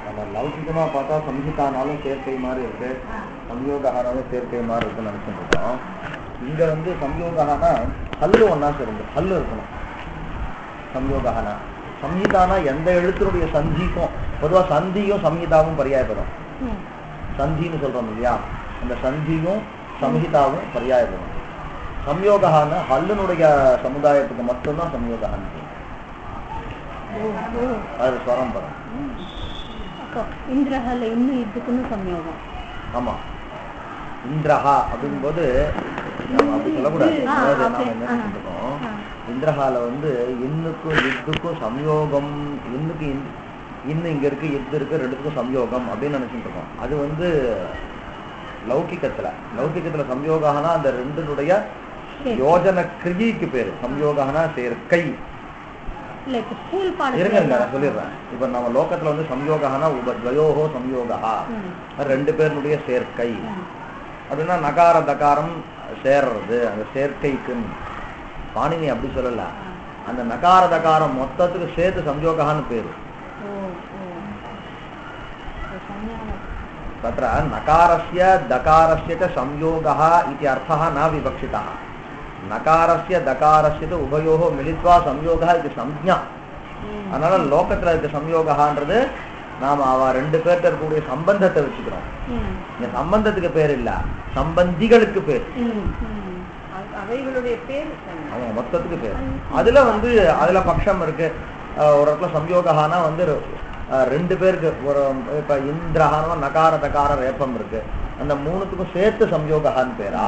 நம்ம லௌகிகமாக பார்த்தா சம்ஹிதானாலும் சேர்க்கை மாதிரி இருக்கு, சம்யோகானாலும் சேர்க்கை மாதிரி இருக்குன்னு நினைச்சுட்டு இருக்கோம். இங்க வந்து சம்யோகானா ஹல்லு ஒன்னா சேருங்க, ஹல்லு இருக்கணும். சம்யோகானா சம்ஹிதானா எந்த எழுத்தினுடைய சந்திக்கும், பொதுவாக சந்தியும் சம்ஹிதாவும் பரியாயப்படும். சந்தின்னு சொல்றோம் இல்லையா, அந்த சந்தியும் சம்ஹிதாவும் பரியாயப்படும். சம்யோகான ஹல்லுனுடைய சமுதாயத்துக்கு மட்டும்தான் சம்யோகான், அது ஸ்வரம் படம். இந்திரஹால இன்னும் இதுக்குன்னு சம்யோகம். ஆமா, இந்திரஹா அப்படின் போது அப்படி சொல்லக்கூடாது. நாம என்ன சொல்லிருக்கோம், இந்திரஹால வந்து இன்னுக்கும் இதுக்கும் சம்யோகம், இன்னுக்கு இன்னும் இங்க இருக்கு, இது இருக்கு, ரெண்டுத்துக்கும் சம்யோகம் அப்படின்னு நினைச்சுட்டு இருக்கோம். அது வந்து லௌகிக்கத்துல சம்யோகானா அந்த ரெண்டுடைய யோஜன கிரியைக்கு பேரு சம்யோகானா சேர்க்கை. இருங்க நான் சொல்லிடுறேன். இப்ப நம்ம லோகத்துல வந்து சம்யோகானா உபத்வயோஹோ சம்யோகா, ரெண்டு பேருடைய சேர்க்கை அப்படின்னா நகார தகாரம் சேர்றது, அந்த சேர்க்கைக்கு பாணினி அப்படி சொல்லல, அந்த நகார தகாரம் மொத்தத்துக்கு சேர்த்து சம்யோகான்னு பேரு. तत्र नकारस्य दकारस्य च संयोगः इति अर्थः न विवक्षितः. नकारस्य दकारस्य च उभयोः मिलित्वा संयोगः इति संज्ञा. அதனால லோகத்துல இருக்க சம்யோகன்றது நாம அவ ரெண்டு பேர்ட்ட இருக்கக்கூடிய சம்பந்தத்தை வச்சுக்கிறோம். இந்த சம்பந்தத்துக்கு பேர் இல்ல, சம்பந்திகளுக்கு பேர், அவைகளுடைய பேர், அவங்க மொத்தத்துக்கு பேர். அதுல வந்து அதுல பட்சம் இருக்கு. ஒரு இடத்துல சம்யோகானா வந்து ரெண்டு பேருக்கு, ஒரு இப்ப இந்திரஹான நகார தகார ரேப்பம் இருக்கு, அந்த மூணுத்துக்கும் சேர்த்து சம்யோகான்னு பேரா,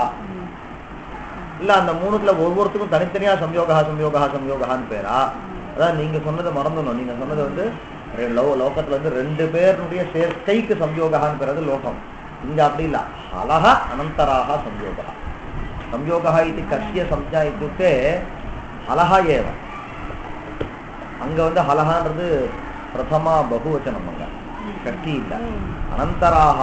இல்ல அந்த மூணுத்துல ஒவ்வொருத்துக்கும் தனித்தனியா சம்யோகான்னு பேரா? அதான் நீங்க சொன்னதை மறந்துடணும். நீங்க சொன்னது வந்து லோகத்துல வந்து ரெண்டு பேருடைய சேர்க்கைக்கு சம்யோகான்னு பேர், அது லோகம். இங்க அப்படி இல்ல, ஹலஹ அனந்தராக சம்யோகா. சம்யோகா இது கஷ்ய சம்ஜா இத்துக்கே ஹலஹா ஏவ. அங்க வந்து ஹலஹான்றது பிரதமா பகுவச்சனம், அங்க ஷஷ்டி இல்ல. அனந்தராக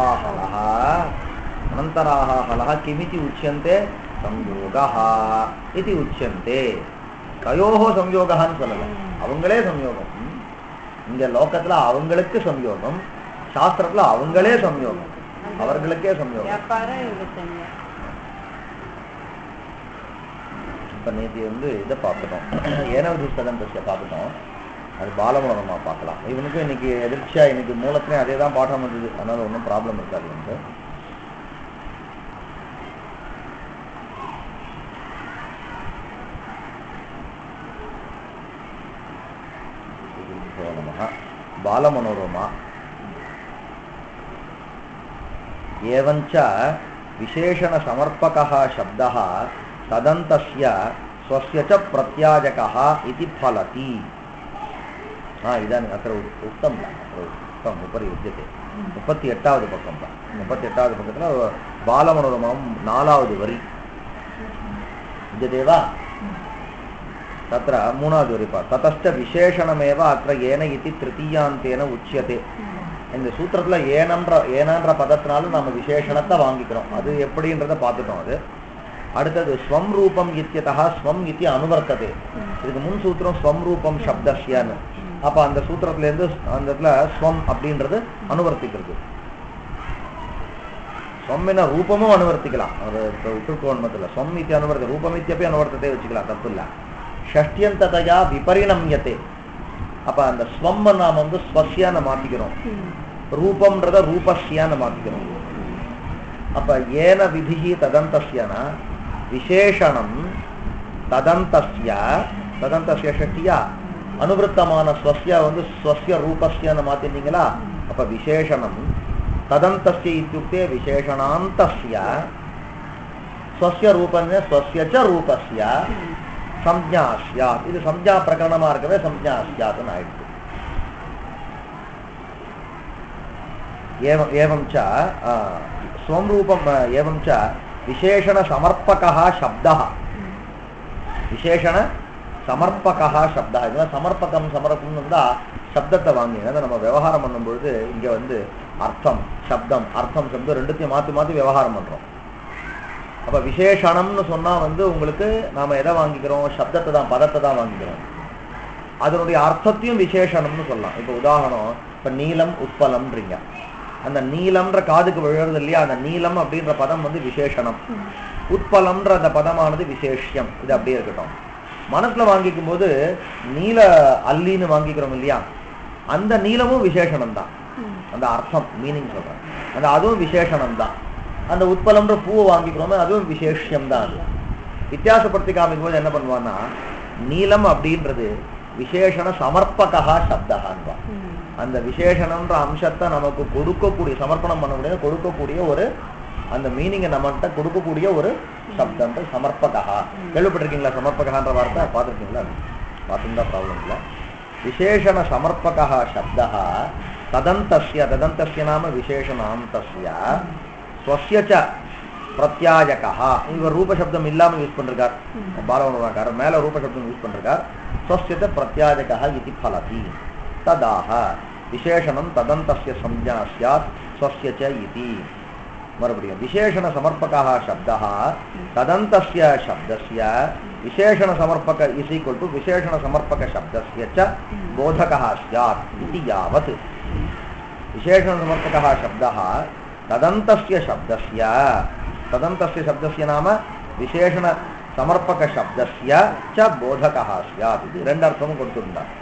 ஹலஹ கிமிதி உச்சியந்தே சம்யோகா இது உச்சியந்தே. தயோஹோ சம்யோகான்னு சொல்லல, அவங்களே சம்யோகம். இங்க லோகத்துல அவங்களுக்கு சம்யோகம், சாஸ்திரத்துல அவங்களே சம்யோகம், அவர்களுக்கே சம்யோகம். இப்ப நேற்று வந்து இதை பார்த்துட்டோம், ஏனவதிஷ்டதந்தத்தை பார்த்துட்டோம். அது பாலமனோரமா பார்க்கலாம். இவனுக்கு இன்னைக்கு எதிர்ச்சியா இன்னைக்கு மூலத்திலையும் அதே தான் பாடம் வந்தது, அதனால ஒன்றும் ப்ராப்ளம் இருக்காது. வந்து பாலமனோரமா ஏவஞ்ச விசேஷண சமர்ப்பகः शब्दः तदन्तस्य स्वस्य च प्रत्याजकः इति फलति. इदानीम् अत्र उक्तं उपरि विद्यते. 38வது பக்கம். 38வது பக்கத்துல பாலமனோரமம் 4வது வரி विद्यते वा? तत्र 3வது வரி பா. ततश्च विशेषणमेव अत्र येन इति तृतीयान्तेन उच्यते. இந்த சூத்திரத்துல ஏனன்ற பதத்தினால நம்ம விசேஷணத்தை வாங்கிக்கிறோம். அது எப்படின்றத பார்த்துட்டோம். அது அடுத்தது ஸ்வம் ரூபம் இத்தியதா ஸ்வம் இத்தி அனுவர்த்ததே. இதுக்கு முன் சூத்திரம் ஸ்வம் ரூபம் சப்தஸ்யான்னு. அப்ப அந்த சூத்திரத்துல இருந்து அந்த இடத்துல ஸ்வம் அப்படின்றது அனுவர்த்திக்கிறது. ஸ்வம்ன ரூபமும் அனுவர்த்திக்கலாம். உற்றுக்கோண்மத்துல ஸ்வம் இத்தி அனுவர்த்த ரூபம் இத்தியப்பி அனுவர்த்தத்தை வச்சுக்கலாம், தப்பு இல்ல. ஷஷ்டியந்ததையா விபரிணம்யத்தே. அப்ப அந்த ஸ்வம் நாம வந்து ஸ்வஸ்யான்னு மாத்திக்கிறோம், ரூபம்ன்றத ரூபஸ்யான்னு மாத்திக்கிறோம். அப்ப ஏன விதிஹி ததந்தஸ்யனா விசேஷணம் ததந்தஸ்ய ஷஷ்டியா அனுவருத்தமான ஸ்வஸ்யா வந்து ஸ்வஸ்ய ரூபஸ்யான்னு மாத்தினீங்களா? அப்ப விசேஷணம் ததந்தஸ்ய இத்யுக்தே விசேஷணாந்தஸ்ய ஸ்வஸ்ய ரூபம்னு ஸ்வஸ்ய ச ரூபஸ்ய சம்ஞா ஸ்யாத். இது சம்ஞா பிரகரணமா இருக்கவே சம்ஞா ஸ்யாத்னு ஆயிடுச்சு. एवं च स्वं रूपम् एवं च विशेषण समर्पकः शब्दः. विशेषण समर्पकः शब्दः. இதெல்லாம் சமர்ப்பகம் சமர்ப்பகம் தான் சப்தத்தை வாங்கி நம்ம விவகாரம் பண்ணும் பொழுது இங்க வந்து அர்த்தம் சப்தம் அர்த்தம் சப்தம் ரெண்டுத்தையும் மாற்றி மாற்றி விவகாரம் பண்றோம். அப்ப விசேஷணம்னு சொன்னா வந்து உங்களுக்கு நாம எதை வாங்கிக்கிறோம்? சப்தத்தை தான், பதத்தை தான் வாங்கிக்கிறோம். அதனுடைய அர்த்தத்தையும் விசேஷணம்னு சொல்லலாம். இப்போ உதாரணம், இப்போ நீலம் உட்பலம்ன்றீங்க, அந்த நீலம்ன்ற காதுக்கு விழுறது இல்லையா, அந்த நீலம் அப்படின்ற பதம் வந்து விசேஷணம், உட்பலம்ன்ற அந்த பதமானது விசேஷியம். இது அப்படியே இருக்கட்டும். மனசுல வாங்கிக்கும் போது நீல அல்லின்னு வாங்கிக்கிறோம் இல்லையா, அந்த நீலமும் விசேஷணம் தான், அந்த அர்த்தம் மீனிங் சொல்றேன், அந்த அதுவும் விசேஷணம் தான். அந்த உட்பலம்ன்ற பூவை வாங்கிக்கிறோமே அதுவும் விசேஷியம் தான். அது வித்தியாசப்படுத்தி காமிக்கும் போது என்ன பண்ணுவான்னா, நீலம் அப்படின்றது விசேஷண சமர்ப்பகா சப்தகான்பா. அந்த விசேஷணம்ன்ற அம்சத்தை நமக்கு கொடுக்கக்கூடிய, சமர்ப்பணம் பண்ணக்கூடிய கொடுக்கக்கூடிய ஒரு அந்த மீனிங்கை நம்மகிட்ட கொடுக்கக்கூடிய ஒரு சப்தம் சமர்ப்பகா. கேள்விப்பட்டிருக்கீங்களா சமர்ப்பகான்ற வார்த்தை? பார்த்துருக்கீங்களா? பார்த்துருந்தா ப்ராப்ளம் இல்லை. விசேஷண சமர்ப்பகா சப்தா ததந்தஸ்ய, ததந்தஸ்ய நாம விசேஷணாந்தஸ்ய ஸ்வஸ்யச்ச பிரத்யாயகா. இவர் ரூபசப்தம் இல்லாமல் யூஸ் பண்ணிருக்கார் பாலவனக்காரர், மேல ரூபசப்தம் யூஸ் பண்ணிருக்கார். ஸ்வஸ்யச்ச பிரத்யாயகா இதி ஃபலதி ததாக விசேஷணம் ததந்தஸ்ய சம்ஞா ஸ்யாத் ஸ்வஸ்யச்ச இதி. மறுபடியும் விசேஷண சமர்ப்பகா சப்தா ததந்தஸ்ய சப்தஸ்ய விசேஷண சமர்ப்பக இஸ் ஈக்வல் டு விசேஷண சமர்ப்பக சப்தஸ்ய ச போதகா ஸ்யாத் இதி யாவத். விசேஷண சமர்ப்பகா சப்தா ததந்தஸ்ய சப்தஸ்ய, ததந்தஸ்ய சப்தஸ்ய நாம விசேஷண சமர்ப்பக சப்தஸ்ய ச போதகா ஸ்யாத். இது ரெண்டு அர்த்தமும் கொடுத்திருந்தார்.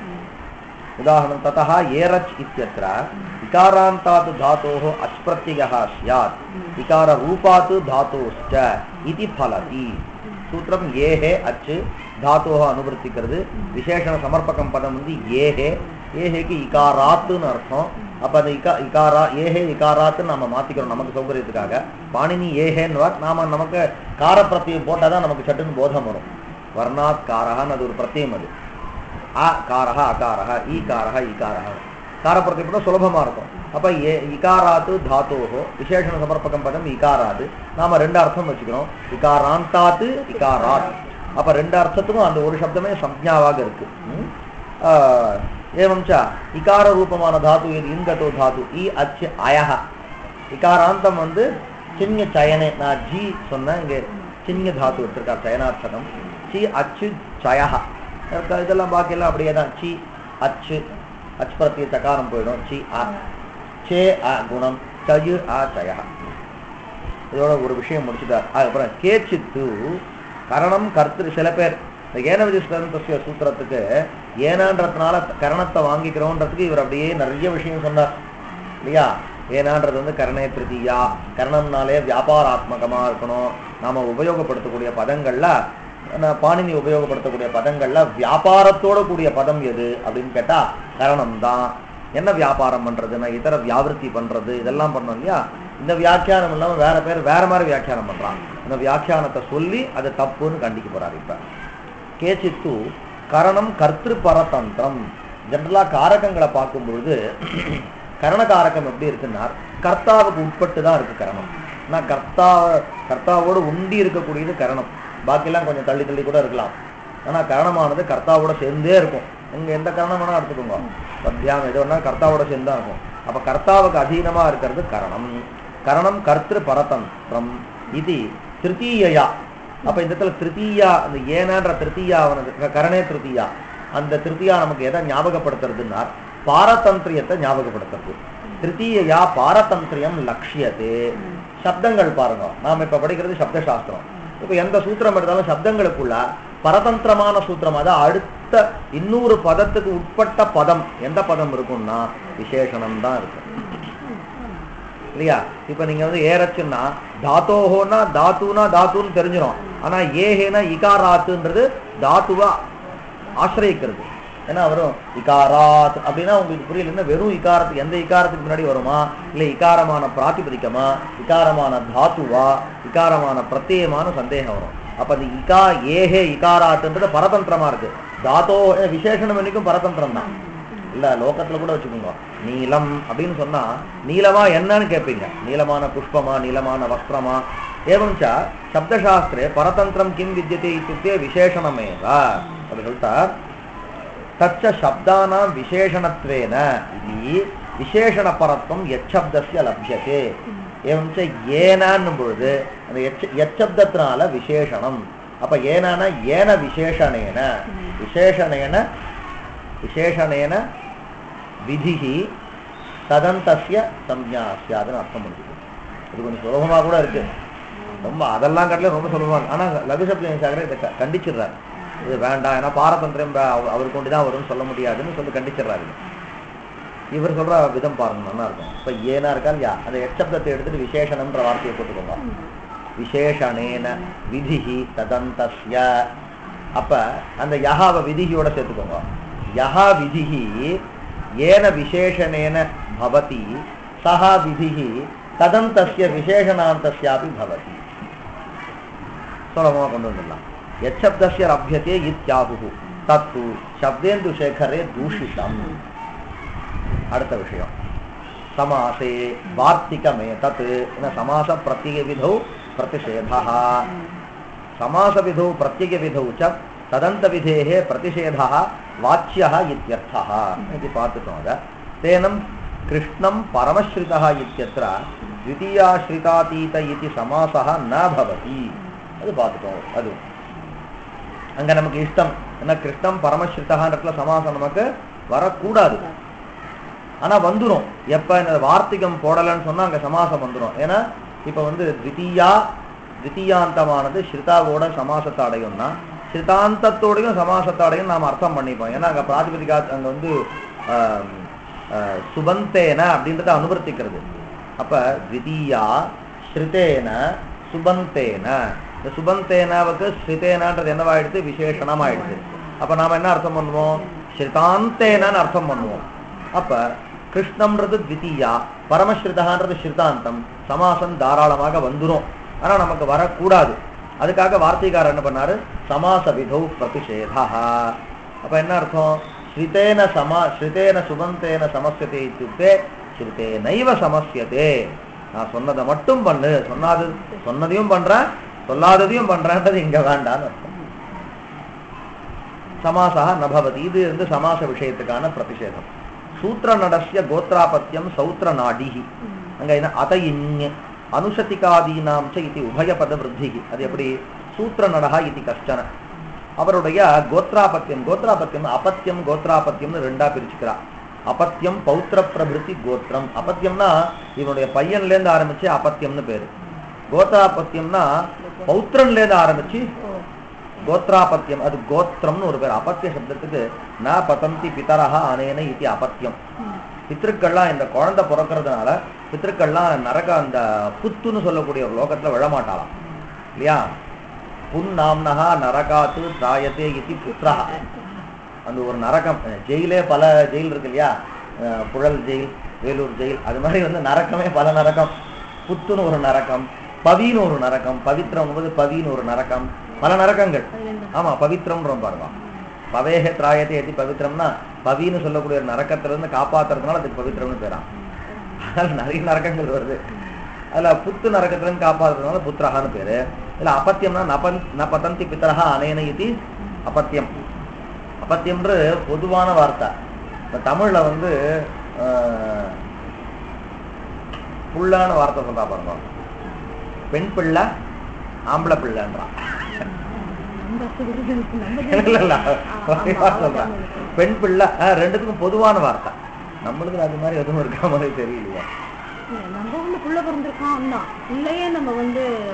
உதாரணம் ததா ஏரச் இத்யத்ர இகாராந்தாத் தாதோஹ அச் பிரத்யயः ஸ்யாத் இகார ரூபாத் தாதோஸ்ச இதி ஃபலதி. சூத்திரம் ஏஹே அச் தாதோஹ அனுவர்த்திக்கிறது. விசேஷண சமர்ப்பகம் பதம் வந்து ஏஹே, ஏஹேக்கு இகாராத்துன்னு அர்த்தம். அப்ப அந்த இகாரா ஏஹே இகாராத்துன்னு நம்ம மாத்திக்கிறோம் நமக்கு சௌகரியத்துக்காக. பாணினி ஏஹேன்னு நாம நமக்கு கார பிரத்தியம் போட்டாதான் நமக்கு சட்டுன்னு போதம் வரும். வர்ணாத் காரஹான்னு அது ஒரு பிரத்தியம். அது அ காரஹா அகாரஹா ஈ காரஹா ஈகாரஹா காரப்பிரத்தியம் போட்டால் சுலபமா இருக்கும். அப்ப இகாராத்து தாத்தோஹோ விசேஷண சமர்ப்பகம் பதம் இகாராது. நாம ரெண்டு அர்த்தம் வச்சுக்கிறோம், இகாராந்தாத்து இகாராத். அப்ப ரெண்டு அர்த்தத்துக்கும் அந்த ஒரு சப்தமே சம்ஞாவாக இருக்கு. ஏவம்சா இகார ரூபமான தாத்து இது இங்கதோ தாத்து இ அச்சு அயஹ. இகாராந்தம் வந்து சின்ன சயனே, நான் ஜி சொன்னேன், இங்க சின்ன தாத்து எடுத்திருக்கார் சயனார்த்தகம். சி அச்சு சயஹ. இதெல்லாம் பாக்கியெல்லாம் அப்படியே தான். சி அச்சு அச் பிரத்திய சகாரம் போயிடும். சி அ சே அ குணம் சயு அ சய. இதோட ஒரு விஷயம் முடிச்சுட்டார். அதுக்கப்புறம் கேச்சித்து கரணம் கர்த்திரு. சில பேர் இந்த ஏனவிதிஷ்டந்தஸ்ய சூத்திரத்துக்கு ஏனான்றதுனால கரணத்தை வாங்கிக்கிறோன்றதுக்கு இவர் அப்படியே நிறைய விஷயம் சொன்னார் இல்லையா. ஏனான்றது வந்து கரணே திருதியா, கரணம்னாலே வியாபாராத்மகமா இருக்கணும். நாம உபயோகப்படுத்தக்கூடிய பதங்கள்ல, பாணினி உபயோகப்படுத்தக்கூடிய பதங்கள்ல வியாபாரத்தோட கூடிய பதம் எது அப்படின்னு கேட்டா கரணம் தான். என்ன வியாபாரம் பண்றதுன்னா இதர வியாவிருத்தி பண்றது, இதெல்லாம் பண்ணோம் இல்லையா. இந்த வியாக்கியானம் இல்லாம வேற பேர் வேற மாதிரி வியாக்கியானம் பண்றான். இந்த வியாக்கியானத்தை சொல்லி அது தப்புன்னு கண்டிக்க போறாரு. இப்ப கேச்சித்து கரணம் கர்த்திரு பரதந்திரம். ஜென்ரலா காரகங்களை பார்க்கும் பொழுது கரணகாரகம் எப்படி இருக்குன்னா கர்த்தாவுக்கு உட்பட்டு தான் இருக்கு கரணம். ஆனா கர்த்தாவோடு உண்டி இருக்கக்கூடியது கரணம். பாக்கியெல்லாம் கொஞ்சம் தள்ளி தள்ளி கூட இருக்கலாம். ஆனா கரணமானது கர்த்தாவோட சேர்ந்தே இருக்கும். இங்க எந்த கரணம் வேணா எடுத்துக்கோங்க, பத்தியம் எதுனா கர்த்தாவோட சேர்ந்தா இருக்கும். அப்ப கர்த்தாவுக்கு அதீனமா இருக்கிறது கரணம். கரணம் கர்த்திரு பரதந்திரம் இது திருத்தீயா. அப்ப இந்த இடத்துல திருத்தீயா, அந்த ஏனான்ற திருத்தீயா கரணே திருத்தீயா. அந்த திருத்தீயா நமக்கு எதை ஞாபகப்படுத்துறதுன்னா பாரதந்திரியத்தை ஞாபகப்படுத்துறது. திருத்தீயா பாரதந்திரியம் லட்சியது. சப்தங்கள் பாருங்க, நாம இப்ப படிக்கிறது சப்த சாஸ்திரம். இப்ப எந்த சூத்திரம் எடுத்தாலும் சப்தங்களுக்குள்ள பரதந்திரமான சூத்திரம், அதாவது அடுத்த இன்னொரு பதத்துக்கு உட்பட்ட பதம் எந்த பதம் இருக்கும்னா விசேஷனம் தான் இருக்கும் இல்லையா. இப்ப நீங்க வந்து ஏறச்சுன்னா தாத்தோஹோனா தாத்துனா தாத்துன்னு தெரிஞ்சிடும். ஆனா ஏஹேனா இகாராத்துன்றது தாத்துவா ஆசிரியக்கிறது. ஏன்னா வரும் இகாராத் அப்படின்னா உங்களுக்கு புரியலன்னா வெறும் இகாரத்துக்கு எந்த இகாரத்துக்கு முன்னாடி வருமா, இல்லை இகாரமான பிராதிபதிக்கமா, இகாரமான தாத்துவா, இகாரமான பிரத்யேகமான சந்தேகம் வரும். அப்ப அந்த இகா ஏஹே இகாராத்துன்றது பரதந்திரமா இருக்கு. தாத்தோ விசேஷனம் என்னைக்கும் பரதந்திரம் தான் இல்ல. லோகத்துல கூட வச்சுக்கோங்க, நீலம் அப்படின்னு சொன்னா நீலமா என்னன்னு கேட்பீங்க. நீலமான புஷ்பமா, நீலமான வஸ்திரமா. ஏவஞ்சா சப்தசாஸ்திரே பரதந்திரம் கிம் வித்யதே இத்துக்தே விசேஷணமேவ. அப்படி சொல்லிட்டா தச்ச சப்தானாம் விசேஷணத்வேன இது விசேஷண பரத்வம் எச்சப்தஸ்ய லப்யதே. ஏவஞ்ச ஏனான்னும் பொழுது அந்த எச்சப்தத்தினால விசேஷணம். அப்ப ஏனானா ஏன விசேஷணேன, விசேஷணேன விசேஷணேன விதிஹி ததந்தஸ்ய சம்ஞா ஸ்யாதுன்னு அர்த்தம் முடியுது. இது கொஞ்சம் சுலபமாக கூட இருக்கு, ரொம்ப அதெல்லாம் காட்டிலும் ரொம்ப சுலபமாக. ஆனால் லகுசப்த சாகரே இதை கண்டிச்சிடுறாரு, இது வேண்டாம், ஏன்னா பாரதந்திரம் அவர் கொண்டு தான் வரும்னு சொல்ல முடியாதுன்னு சொல்லி கண்டிச்சிடுறாரு. இவர் சொல்ற விதம் பாருங்க, நல்லா இருக்கும். இப்போ ஏனா இருக்கா இல்லையா, அந்த எச்சப்தத்தை எடுத்துட்டு விசேஷணம்ன்ற வார்த்தையை போட்டுக்கோங்க. விசேஷணேன விதிஹி ததந்தஸ்ய, அப்ப அந்த யஹாவை விதிகியோட சேர்த்துக்கோங்க. யஹா விதிஹி ஏன விசேஷணேன பவதி சஹா விதிஹி ததந்தஸ்ய விசேஷணாந்தஸ்யாபி பவதி. சுலபமாக கொண்டு வந்துடலாம். எச்சப்தஸ்ய லப்யதே இத்யாஹு தத்து சப்தேந்து சேகரே தூஷிதம். அடுத்த விஷயம் சமாசே வார்த்திகமே தத் சமாச பிரத்யேக விதௌ பிரதிஷேதः. சமாச விதௌ பிரத்யேக விதௌ ச ததந்த விதேஹ பிரதிஷேதः வாச்சியः இத்யர்த்தः. இது பார்த்துட்டோம். அத தேனம் கிருஷ்ணம் பரமஸ்ருதः இத்யத்ர த்விதீயாஸ்ரிதாதீத இதி சமாசः ந பவதி. அது பார்த்துட்டோம். அது அங்க நமக்கு இஷ்டம் என்ன, கிருஷ்ணம் பரமஸ்ருதஹன்றதுல சமாசம் நமக்கு வரக்கூடாது. ஆனா வந்துடும். எப்ப இந்த வார்த்திகம் போடலன்னு சொன்னா அங்க சமாசம் வந்துடும். ஏன்னா இப்ப வந்து தித்தியாந்தமானது ஸ்ருதாவோட சமாசத்தை அடையும்னா ஸ்ருதாந்தத்தோடையும் சமாசத்தை அடையும் நாம் அர்த்தம் பண்ணிப்போம். ஏன்னா அங்க பிராதிபதிகா அங்க வந்து சுபந்தேன அப்படின்றத அனுவர்த்திக்கிறது. அப்ப தித்தியா ஸ்ருதேன சுபந்தேன, இந்த சுபந்தேனாவுக்கு ஸ்ருதேனன்றது என்னவாயிடுது, விசேஷணம் ஆயிடுது. அப்ப நாம என்ன அர்த்தம் பண்ணுவோம், ஸ்ருதாந்தேனன்னு அர்த்தம் பண்ணுவோம். அப்ப கிருஷ்ணம்ன்றது த்விதீயா, பரமஸ்ருதன்றது ஸ்ருதாந்தம், சமாசம் தாராளமாக வந்துடும். ஆனா நமக்கு வரக்கூடாது. அதுக்காக வார்த்தைக்காரர் என்ன பண்ணாரு, சமாச விதௌ பிரதிஷேதா. அப்ப என்ன அர்த்தம், ஸ்ருதேன சுபந்தேன சமஸ்யதே இத்யுக்தே ஸ்ருதேனைவ சமஸ்யதே. நான் சொன்னதை மட்டும் பண்ணு, சொன்னதையும் பண்றேன் சொல்லாததையும் பண்றேன்றது இங்க வேண்டான்னு அர்த்தம். சமாசா நபவதி. இது வந்து சமாச விஷயத்துக்கான பிரதிஷேதம். சூத்திர நடஸ்ய கோத்ராபத்தியம் சௌத்திர நாடிஹி. அங்க என்ன அதையின்ய அனுஷதிகாதீனாம் ச இது உபயபத விருத்திகி. அது எப்படி, சூத்திர நடஹா இது கஷ்டன. அவருடைய கோத்ராபத்தியம் அபத்தியம் கோத்ராபத்தியம்னு ரெண்டா பிரிச்சுக்கிறார். அபத்தியம் பௌத்திர பிரபிருத்தி கோத்திரம். அபத்தியம்னா இவனுடைய பையன்ல இருந்து ஆரம்பிச்சு அபத்தியம்னு பேரு. கோத்ராபத்தியம்னா பௌத்திரன்ல இருந்து ஆரம்பிச்சு கோத்ராபத்தியம், அது கோத்திரம்னு ஒரு பேர். அபத்திய சப்தத்துக்கு ந பதந்தி பிதரஹா அனேன இது அபத்தியம். பித்ருக்கள்லாம் இந்த குழந்தை பிறக்கிறதுனால பித்ருக்கள்லாம் நரக அந்த புத்துன்னு சொல்லக்கூடிய ஒரு லோகத்துல விழமாட்டாளாம் இல்லையா. புன் நாம்னஹா நரகாத்து திராயத்தே இது புத்திரஹா. அந்த ஒரு நரகம், ஜெயிலே பல ஜெயில் இருக்கு இல்லையா, புழல் ஜெயில், வேலூர் ஜெயில், அது மாதிரி வந்து நரக்கமே பல நரகம். புத்துன்னு ஒரு நரகம், பவின்னு ஒரு நரகம், பவித்ரம் பவின்னு ஒரு நரகம், பல நரகங்கள். ஆமா, பவித்ரம் பாருங்க. பவேக திராயத்தை எத்தி பவித்ரம்னா பவின்னு சொல்லக்கூடிய நரக்கத்துல இருந்து காப்பாத்துறதுனால அதுக்கு பவித்ரம்னு பேரா. அதனால நிறைய நரக்கங்கள் வருது. அதுல புத்து நரக்கத்துல இருந்து காப்பாத்துறதுனால புத்திரஹான்னு பேரு. இல்ல அப்பத்தியம்னா ந பதந்தி பித்தரஹா அனேன இது அப்பத்தியம். அப்பத்தியம்ன்ற பொதுவான வார்த்தை. இப்ப தமிழ்ல வந்து புல்லான வார்த்தை சொல்றா பாருங்க. பெண் பிள்ளை ஆம்பளை பிள்ளைன்றான். பெண் பிள்ளை ரெண்டுத்துக்கும் பொதுவான வார்த்தை. நம்மளுக்கு அது மாதிரி எதுவும் இருக்க மாதிரி தெரியலையா.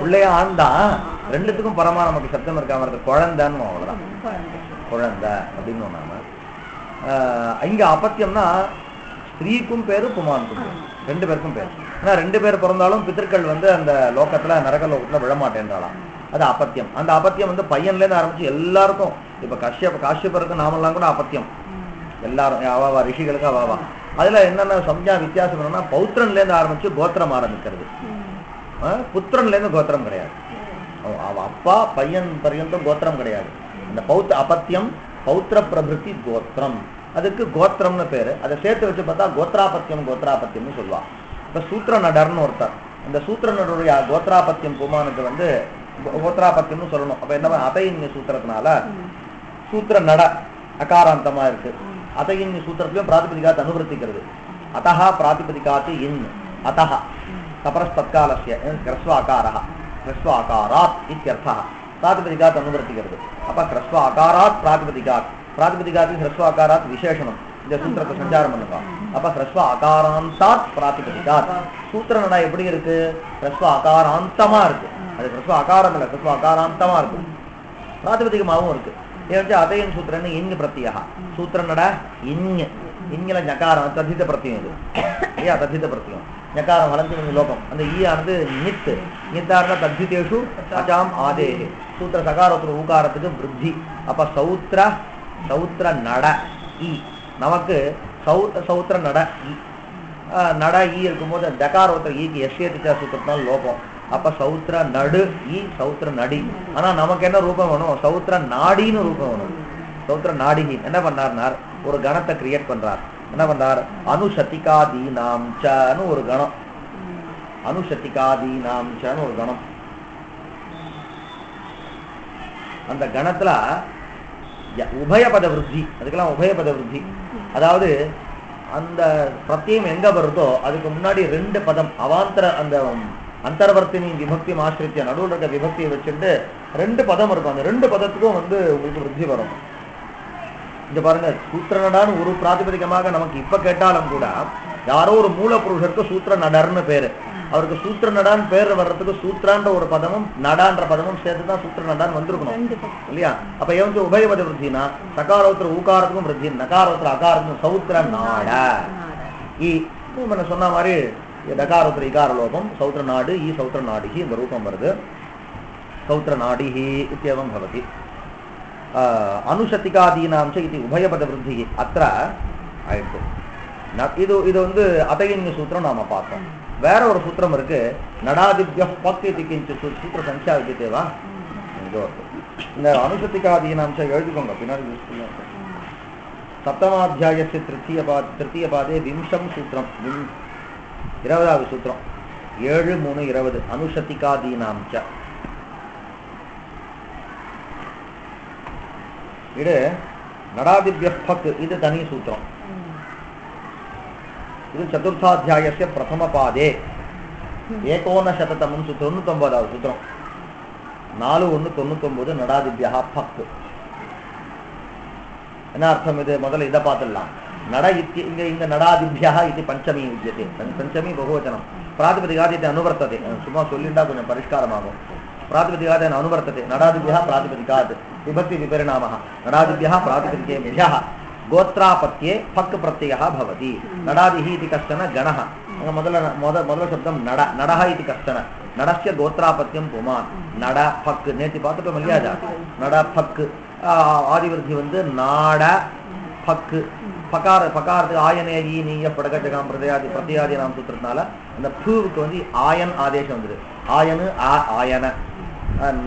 பிள்ளைய ஆண் தான், ரெண்டுத்துக்கும் பரமா நமக்கு சத்தம் இருக்காம இருக்கு. குழந்தைன்னு அவ்வளவுதான், குழந்தை அப்படின்னு நாம. இங்க அப்பத்தியம்னா ஸ்திரீக்கும் பேரு புமானுக்கும் பேரு, ரெண்டு பேருக்கும் பேரு. ஆனா ரெண்டு பேர் பிறந்தாலும் பித்தர்கள் வந்து அந்த லோகத்துல நரக லோகத்துல விழமாட்டேன்றாலாம். அது அப்பத்தியம். அந்த அப்பத்தியம் வந்து பையன்ல இருந்து ஆரம்பிச்சு எல்லாருக்கும், இப்ப காஷ்யபருக்கு நாமெல்லாம் கூட அப்பத்தியம். எல்லாரும் அவாவா ரிஷிகளுக்கு அவாவா. அதுல என்னென்ன சம்யா வித்தியாசம் என்னன்னா, பௌத்திரன்ல இருந்து ஆரம்பிச்சு கோத்திரம் ஆரம்பிக்கிறது. புத்திரன்ல இருந்து கோத்திரம் கிடையாது. அவ அப்பா பையன் பர்யந்தம் கோத்திரம் கிடையாது. அந்த அப்பத்தியம் பௌத்திர பிரபிருத்தி கோத்திரம், அதுக்கு கோத்திரம்னு பேரு. அதை சேர்த்து வச்சு பார்த்தா கோத்ராபத்தியம்னு சொல்லுவா. இப்ப சூத்திர நடர்னு ஒருத்தர், அந்த சூத்திர நடருடைய கோத்ராபத்தியம் புமானுக்கு வந்து கோத்ராபத்தியம்னு சொல்லணும். அப்ப என்ன, அதையின்ய சூத்திரத்தினால சூத்திர நட அகாராந்தமா இருக்கு. அதையின்ய சூத்திரத்திலும் பிராதிபதிகாத்து அனுவர்த்திக்கிறது. அத்தஹா பிராதிபதிகாத்து இன் அத்தஹா தபரஸ்பத்காலஸ்ய கிரஸ்வ அகாரஹ கிரஸ்வ அகாராத் இத்யர்த்தஹ பிராதிபதிகாத்து அனுவர்த்திக்கிறது. அப்ப கிரஸ்வ அகாராத் பிராதிபதிகாத் பிராதிபதிகாதி ஹ்ரஸ்வ அகாராத் விசேஷனம் இந்த சூத்திரத்தை சஞ்சாரம் பண்ணுங்க. அப்ப ஹ்ரஸ்வ அகாராந்தாத் பிராதிபதிகாத் சூத்திர நடா எப்படி இருக்கு? ஹ்ரஸ்வ அகாராந்தமா இருக்கு. அது ஹ்ரஸ்வ அகாரம் இல்ல, ஹ்ரஸ்வ அகாராந்தமா இருக்கு. பிராதிபதிகமாகவும் இருக்கு. ஏன் அதயன் சூத்திரன்னு இங்கு பிரத்தியா சூத்திர நட இங்கு இங்கில ஞகாரம் தத்தித பிரத்தியம் இது இல்லையா? தத்தித பிரத்தியம் ஞகாரம் வளர்ந்து லோகம் அந்த ஈயானது நித்து நித்தார்ன தத்திதேஷு அஜாம் ஆதேஹே சூத்திர சகாரத்துல ஊகாரத்துக்கு விருத்தி. அப்ப சௌத்திர சௌத்திர நட ஈ நமக்கு சௌத்திர நட ஈ நட ஈ இருக்கும்போது டகாரோத்திர ஈக்கு எஸ்ஏதிச்சா சூத்திரத்தினால லோகம். அப்ப சௌத்திர நடு ஈ சௌத்திர நடி. ஆனா நமக்கு என்ன ரூபம் வேணும்? சௌத்திர நாடின்னு ரூபம் வேணும். சௌத்திர நாடிகி என்ன பண்ணார்னார்? ஒரு கணத்தை கிரியேட் பண்றார். என்ன பண்றார்? அனுசத்திகாதீனாம்சன்னு ஒரு கணம். அனுசத்திகாதீனாம்சன்னு ஒரு கணம். அந்த கணத்துல உபயபத விருத்தி, அதுக்கெல்லாம் உபயபத விருத்தி. அதாவது அந்த பிரத்தியம் எங்க வருதோ அதுக்கு முன்னாடி 2 பதம் அவாந்தர அந்த அந்தர்வர்த்தினி விபக்தி ஆசிரித்திய நடுவில் இருக்க விபக்தியை வச்சுட்டு 2 பதம் இருக்கும். அந்த 2 பதத்துக்கும் உங்களுக்கு விருத்தி வரும். இங்க பாருங்க, சூத்திரனடான்னு ஒரு பிராதிபதிகமாக நமக்கு இப்ப கேட்டாலும் கூட யாரோ ஒரு மூல புருஷருக்கு சூத்திர நடர்னு பேரு. அவருக்கு சூத்திர நடான்னு பேர் வர்றதுக்கு சூத்திரான்ற ஒரு பதமும் நடான்ற பதமும் சேர்த்துதான் சூத்திர நடான்னு வந்திருக்கணும் இல்லையா? அப்ப ஏன் உபயபத விருத்தினா சகாரோத்திர ஊகாரத்துக்கும் விருத்தி, நகாரோத்திர அகாரத்துக்கும் சௌத்திர நாட ஈ சொன்ன மாதிரி டகாரோத்திர இகார லோகம் சௌத்திர நாடு ஈ சௌத்திர நாடிகி இந்த ரூபம் வருது. சௌத்திர நாடிகி இத்தியவம் பவதி. அனுசத்திகாதீனாம்ச இது உபயபத விருத்தி அத்த ஆயிடுச்சு. இது அதயின்ய சூத்திரம் நாம பார்த்தோம். வேற ஒரு சூத்திரம் இருக்கு, நடாதிபிய பக் இது கிஞ்சித் சூத்திர சங்கியா வித்தியவா. இந்த அனுசத்திகாதீனாம்சம் எழுதிக்கோங்க, பின்னாடி யூஸ்ஃபுல்லா இருக்கும். சப்தமாத்தியாயஸ்ய திருத்தீய பாதே விம்சம் சூத்திரம் 20வது சூத்திரம் 7-3-20 அனுசத்திகாதீனாம்ச. இது நடாதிபிய பக் இது தனி சூத்திரம். இது சதுர்த்தாத்தியாயஸ்ய பிரதம பாதே 1900 சூத்திரம் 99வது சூத்திரம் 4-1-99 நடாதிபியா பக். என்ன அர்த்தம்? இது முதல்ல இதை பார்த்துடலாம். நட இங்க நடாதிபியா இது பஞ்சமி வித்தியதே. பஞ்சமி பகுவச்சனம். பிராதிபதிகாதி அனுவர்த்ததே. சும்மா சொல்லிண்டா கொஞ்சம் பரிஷ்காரமாகும். பிராதிபதிகாதி அனுவர்த்ததே. நடாதிபியா பிராதிபதிகாத் விபக்தி விபரிணாம நடாதிபியா பிராதிபதிகேभ्यः गोत्रापत्ये पक् प्रत्ययः भवति. नडादिः इति कश्चन गणः. ಮೊದಲ ಶಬ್ದಂ ನಡ. ನಡಃ इति कश्चन. ನಡस्य गोत्रापत्यं पुमान्. ನಡ ಪಕ್ நேத்தி பார்த்துட்டோம் இல்லையா? நட பக் ஆதிவிருத்தி நாட பக்கு. பகாரத்துக்கு ஆயனே ஈ நீய படகஜகாம் பிரத்யாதி நாம் சூத்திரத்தினால அந்த பூவுக்கு ஆயன் ஆதேசம் வந்துரு. ஆயனு ஆயன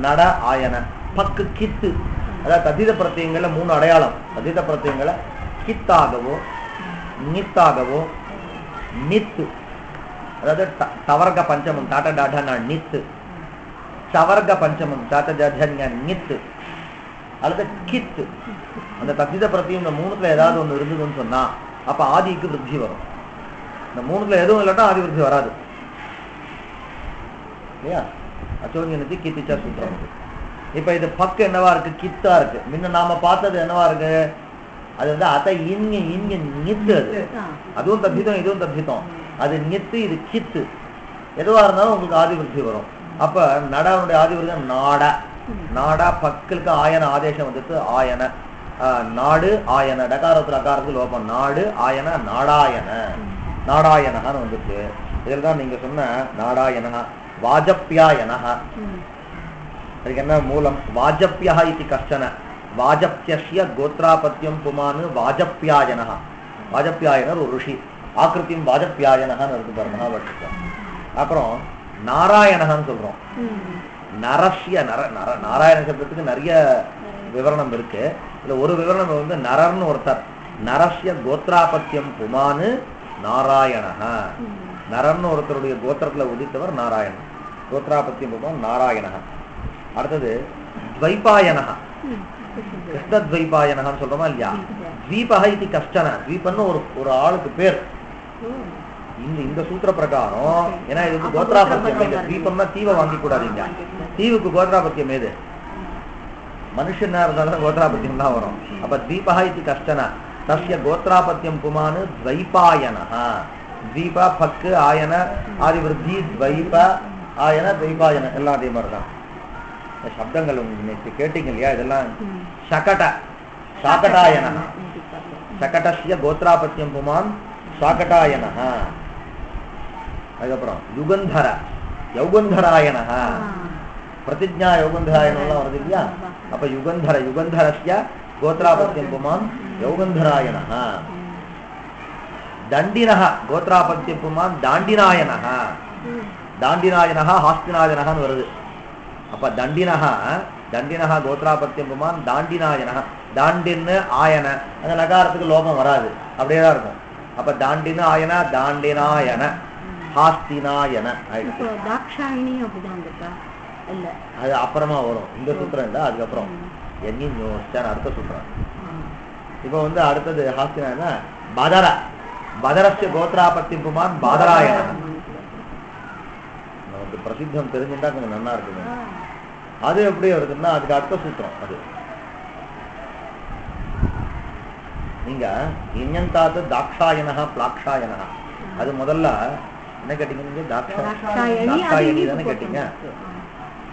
நட ஆயன பக்கு கித்து. அதாவது தத்தித பிரத்தியங்கள்ல 3 அடையாளம். தத்தித பிரத்தியங்களை கித்தாகவோ நித்தாகவோ நித்து, அதாவது தவர்க பஞ்சமம் டாட்ட டாட்டா நித்து, சவர்க பஞ்சமம் டாட்ட ஜாஜன்ய நித்து அல்லது கித்து. அந்த தத்தித பிரத்தியம் இந்த 3த்துல ஏதாவது ஒண்ணு இருந்ததுன்னு சொன்னா அப்ப ஆதிக்கு விருத்தி வரும். இந்த 3த்துல எதுவும் இல்லாட்டா ஆதி விருத்தி வராது இல்லையா? அச்சோன்யனதி கித்திச்சா சூத்திரம். இப்ப இது பக்கு என்னவா இருக்கு? கித்தா இருக்கு. முன்ன நாம பார்த்தது என்னவா இருக்கு? அது அத இங்க நித்து. அதுவும் தத்தித்தம் இதுவும் தத்தித்தம். அது நித்து இது கித்து. எதுவா இருந்தாலும் உங்களுக்கு ஆதி விருத்தி வரும். அப்ப நடனுடைய ஆதி விருத்தி நாட. நாடா பக்களுக்கு ஆயன ஆதேசம் வந்துட்டு ஆயன. நாடு ஆயன டகாரத்துல அகாரத்துக்கு லோபம். நாடு ஆயன நாடாயன நாடாயனகான்னு வந்துட்டு. இதில் தான் நீங்க சொன்ன நாடாயனா வாஜப்யாயனஹ. அதுக்கு என்ன மூலம்? வாஜப்யா இது கஷ்டன. வாஜப்யஸ்ய கோத்ராபத்தியம் புமானு வாஜப்யாயனஹ. வாஜப்யாயனர் ஒரு ருஷி. ஆக்கிருத்தியம் வாஜப்யாயனஹான்னு இருக்கு பாரு மகாபாரதத்துல. அப்புறம் நாராயணஹான்னு சொல்றோம். நரஸ்ய நாராயண சப்தத்துக்கு நிறைய விவரணம் இருக்கு. இதுல ஒரு விவரணம் நரர்னு ஒருத்தர். நரஸ்ய கோத்ராபத்தியம் புமானு நாராயணஹ. நரர்னு ஒருத்தருடைய கோத்திரத்துல உதித்தவர் நாராயணன். கோத்ராபத்தியம் புமான் நாராயணஹ. அடுத்தது துவைபாயனஹ. கிருஷ்ணத்வைபாயனஹான்னு சொல்றோமா இல்லையா? தீபஹ இது கஷ்டன. தீபன்னு ஒரு ஆளுக்கு பேர் இந்த சூத்திர பிரகாரம். ஏன்னா இது கோத்ராபத்தியம். தீபம்னா தீவை வாங்கி கூடாதீங்க. தீவுக்கு கோத்ராபத்தியம் ஏது? மனுஷனா இருந்தாலும் கோத்ராபத்தியம் தான் வரும். அப்ப தீபா இது கஷ்டன தஸ்ய கோத்ராபத்தியம் புமானு துவைபாயனஹ. தீபா பக்கு ஆயன ஆதி விருத்தி துவைப ஆயன துவைபாயன எல்லாம் அதே மாதிரிதான். சப்தங்கள் உங்களுக்கு கேட்டீங்க இல்லையா? இதெல்லாம் சகட சாகடாயன சகடஸ்ய கோத்ராபத்தியம் புமான் சாகடாயன. அதுக்கப்புறம் யுகந்தர யௌகந்தராயன பிரதிஜா யௌகந்தராயணம்லாம் வருது இல்லையா? அப்ப யுகந்தர யுகந்தரஸ்ய கோத்ராபத்தியம் புமான் யௌகந்தராயன. தண்டினஹ கோத்ராபத்தியம் புமான் தாண்டினாயன. தாண்டினாயனஹ ஹாஸ்தினாயனஹன்னு வருது. அப்ப தண்டினஹ கோத்ராபத்தியம் புமான் தாண்டினாயன. தாண்டின்னு ஆயன அந்த நகாரத்துக்கு லோபம் வராது, அப்படியேதான் இருக்கும். அப்ப தாண்டின்னு ஆயன தாண்டினாயன ஹாஸ்தினாயன ஆயிடுச்சு. அது அப்புறமா வரும். இந்த சூத்திரம் இல்ல, அதுக்கப்புறம் அடுத்த சூத்திரம். இப்ப வந்து அடுத்தது ஹாஸ்தினாயன பதர பதரஸ்ய கோத்ராபத்தியம் புமான் பாதராயன. நமக்கு பிரசித்தம் தெரிஞ்சுட்டா கொஞ்சம் நல்லா இருக்குங்க. அது எப்படி வருதுன்னா அதுக்கு அடுத்த சூத்திரம். அது நீங்க இன்யந்தாத்து தாக்ஷாயனஹ பிளாக்ஷாயனஹ. அது முதல்ல என்ன கேட்டீங்க? நீங்க தாக்ஷாயணி தானே கேட்டீங்க.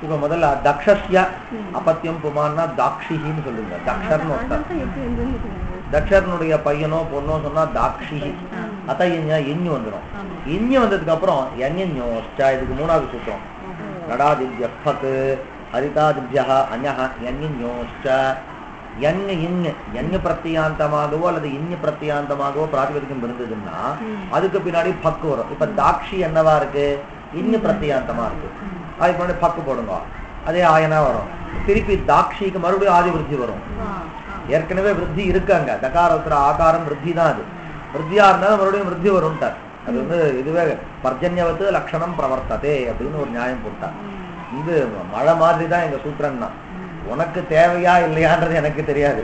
இப்ப முதல்ல தக்ஷஸ்ய அபத்தியம் புமான்னா தாக்ஷின்னு சொல்லுங்க. தக்ஷர்னுடைய பையனோ பொண்ணோ சொன்னா தாக்ஷி. அத்த இஞ்சு வந்துடும். இஞ்சு வந்ததுக்கு அப்புறம் யன்யோஷ்ட. இதுக்கு மூணாவது சூத்திரம். நடாதித்ய பக் ஹரிதாதித்யா அன்யஹ யன்யோஷ்ட. எண்ணு பிரத்தியாந்தமாகவோ அல்லது இன்னு பிரத்தியாந்தமாகவோ பிராதிபதிக்கம் இருந்ததுன்னா அதுக்கு பின்னாடி பக்கு வரும். இப்ப தாக்ஷி என்னவா இருக்கு? இன்னு பிரத்தியாந்தமா இருக்கு. அதுக்கு முன்னாடி பக்கு போடுங்க, அதே ஆயனா வரும். திருப்பி தாக்ஷிக்கு மறுபடியும் ஆதி விருத்தி வரும். ஏற்கனவே விருத்தி இருக்காங்க. தகாரத்துல ஆகாரம் விருத்தி தான். அது விருத்தியா இருந்தாலும் மறுபடியும் விருத்தி வரும்ட்டார். அது வந்து இதுவே பர்ஜன்யவத்து லட்சணம் பிரவர்த்ததே அப்படின்னு ஒரு நியாயம் போட்டார். இது மழை மாதிரி தான் எங்க சூத்திரம் தான். உனக்கு தேவையா இல்லையான்றது எனக்கு தெரியாது.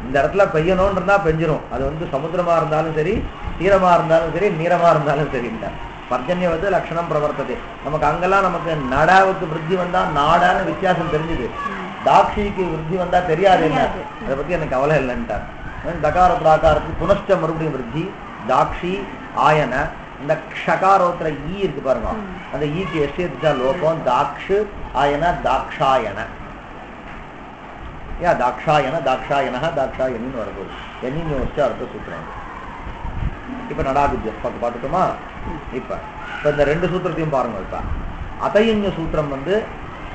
இந்த இடத்துல பெய்யணும்னு இருந்தா பெஞ்சிரும். அது வந்து சமுத்திரமா இருந்தாலும் சரி, தீரமா இருந்தாலும் சரி, நீரமா இருந்தாலும் சரின்ட்டார். பர்ஜன்யவது லட்சணம் பிரவர்த்தது. நமக்கு அங்கெல்லாம் நமக்கு நடாவுக்கு விருத்தி வந்தா நாடான்னு வித்தியாசம் தெரிஞ்சுது. தாக்ஷிக்கு விருத்தி வந்தா தெரியாது. என்ன அதை பத்தி எனக்கு கவலை இல்லைன்ட்டார். தகாரத்துல ஆகாரத்துக்கு புனஷ்ட மறுபடியும் விருத்தி தாக்ஷி ஆயன. இந்த க்ஷகாரோத்துல ஈ இருக்கு பாருங்க, அந்த ஈக்கு எஸ்டா லோகம் தாக்ஷு ஆயன தாக்ஷாயன. ஏன் தாக்ஷாயன தாக்ஷாயன தாக்ஷாயனின்னு வரப்போகுது. என்னன்னு வச்சு அடுத்த சூத்திரம். இப்ப நடாதித்ய பார்த்துட்டோமா? இப்ப இந்த ரெண்டு சூத்திரத்தையும் பாருங்க. இப்ப அதையஞ்ச சூத்திரம் வந்து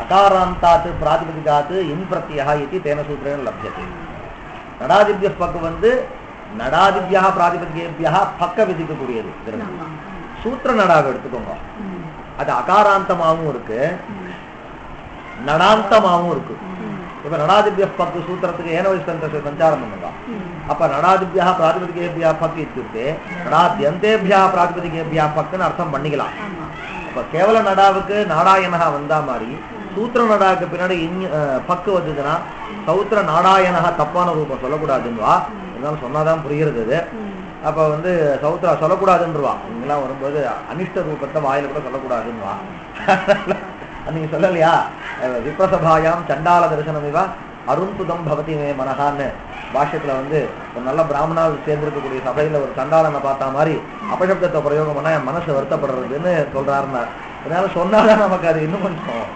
அகாராந்தாத்து பிராதிபதிகாத்து இன் பிரத்யா இது தேன சூத்திரம் லப்யத்தை. நடாதித்ய பக்கு வந்து நடாதித்யா பிராதிபதிகேபியா பக்க விதிக்கக்கூடியது. சூத்திர நடாவை எடுத்துக்கோங்க. அது அகாராந்தமாவும் இருக்கு, நடாந்தமாவும் இருக்கு. இப்ப நடாதித்ய பக்கு சூத்திரத்துக்கு ஏனவஸ்தந்த சஞ்சாரம் பண்ணுங்க. அப்ப நடாதித்யா பிராதிபதிகேபியா பக்கு இருக்கு, நடாத்யந்தேபியா பிராதிபதிகேபியா பக்குன்னு அர்த்தம் பண்ணிக்கலாம். அப்ப கேவல நடாவுக்கு நாடாயனகா வந்தா மாதிரி சூத்திர நடாவுக்கு பின்னாடி பக்கு வந்ததுன்னா சௌத்திர நாடாயனகா தப்பான ரூபம் சொல்லக்கூடாதுன்னுவா. இருந்தாலும் சொன்னாதான் புரிகிறது. அப்ப வந்து சௌத்திரா சொல்லக்கூடாதுன்றவா. இங்கெல்லாம் வரும்போது அனிஷ்ட ரூபத்தை வாயில கூட சொல்லக்கூடாதுன்னுவா. நீங்க சொல்லலையா? விப்ரசபாயாம் சண்டால தரிசனம் இவா அருண்புதம் பவதி மே மனஹான்னு பாஷ்யத்துல வந்து ஒரு நல்ல பிராமணாவில் சேர்ந்திருக்கக்கூடிய சபையில ஒரு சண்டாளனை பார்த்தா மாதிரி அபசப்தத்தை பிரயோகம் பண்ணா என் மனசு வருத்தப்படுறதுன்னு சொல்றாருன்னா. அதனால சொன்னாதான் நமக்கு அது இன்னும் கொஞ்சம்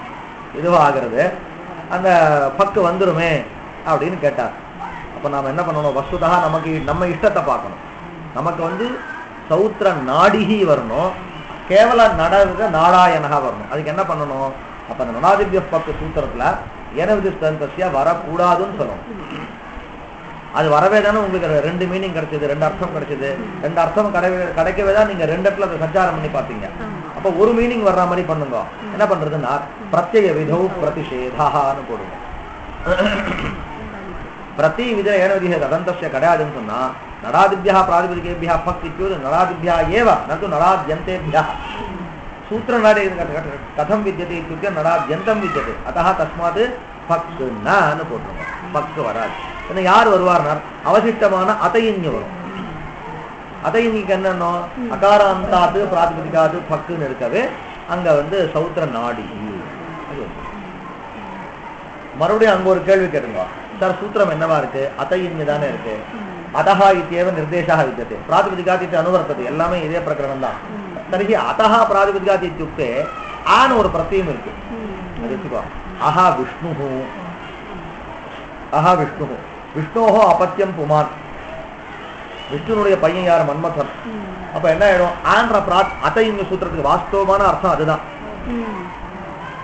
இதுவாகிறது. அந்த பக்கு வந்துருமே அப்படின்னு கேட்டார். அப்ப நாம என்ன பண்ணணும்? வஸ்துதா நமக்கு நம்ம இஷ்டத்தை பார்க்கணும். நமக்கு வந்து சௌத்திர நாடிகி வரணும், கேவல நடவுக்கு நாடாயனகா வரணும். அதுக்கு என்ன பண்ணணும்? அப்ப அந்த நடாதித்ய பக்கு சூத்திரத்துல ஏனவிதிஷ்டந்திய வரக்கூடாதுன்னு சொல்லணும். அது வரவே தானே உங்களுக்கு ரெண்டு மீனிங் கிடைச்சது, ரெண்டு அர்த்தம் கிடைச்சது. ரெண்டு அர்த்தம் கிடைக்கவே தான் நீங்க ரெண்டு இடத்துல அதை சஞ்சாரம் பண்ணி பார்த்தீங்க. அப்ப ஒரு மீனிங் வர்ற மாதிரி பண்ணுங்க. என்ன பண்றதுன்னா பிரத்யய விதௌ பிரதிஷேதான்னு போடுங்க. பிரதி வித ஏனவிதிக ததந்தஸ்ய கிடையாதுன்னு சொன்னா நடாதித்யா பிராதிபதிகேபியா பக் இத்யுக்தே நடாதித்யா ஏவ நது நடாத்யந்தேபியா. சூத்திர நாடி கதம் வித்யதே இத்யுக்தே நடாத்யந்தம் வித்யதே. அத்தஹ தஸ்மாத் பக் நன்னு போட்டுருங்க. பக்கு வராது. யார் வருவார்னார்? அவசிஷ்டமான அதையின்னு வரும். அதையினிக்கு என்னன்னோ அகாராந்தாத்து பிராதிபதிகாத்து பக்குன்னு இருக்கவே அங்க வந்து சௌத்திர நாடி. மறுபடியும் அங்க ஒரு கேள்வி கேட்டுங்க சார், சூத்திரம் என்னவா இருக்கு? அத்தையின்மை தானே இருக்கு. அதஹா இத்தியேவ நிர்தேசः வித்யते प्रातिपदिकात् अनुवर्तते எல்லாமே இதே பிரகரணம் தான். तर्हि अतः प्रातिपदिकात् इत्युक्ते आन ஒரு பிரத்யயம் இருக்கு. அது வெச்சுக்கோ. அஹா விஷ்ணுஹ அஹா விஷ்ணுஹ விஷ்ணோஹ अपत्यम पुमान् விஷ்ணுனுடைய பையன் யார்? மன்மதன். அப்ப என்ன ஆயிடும்? ஆன்ற அத்தையின்மை சூத்திரத்துக்கு வாஸ்தவமான அர்த்தம் அதுதான்.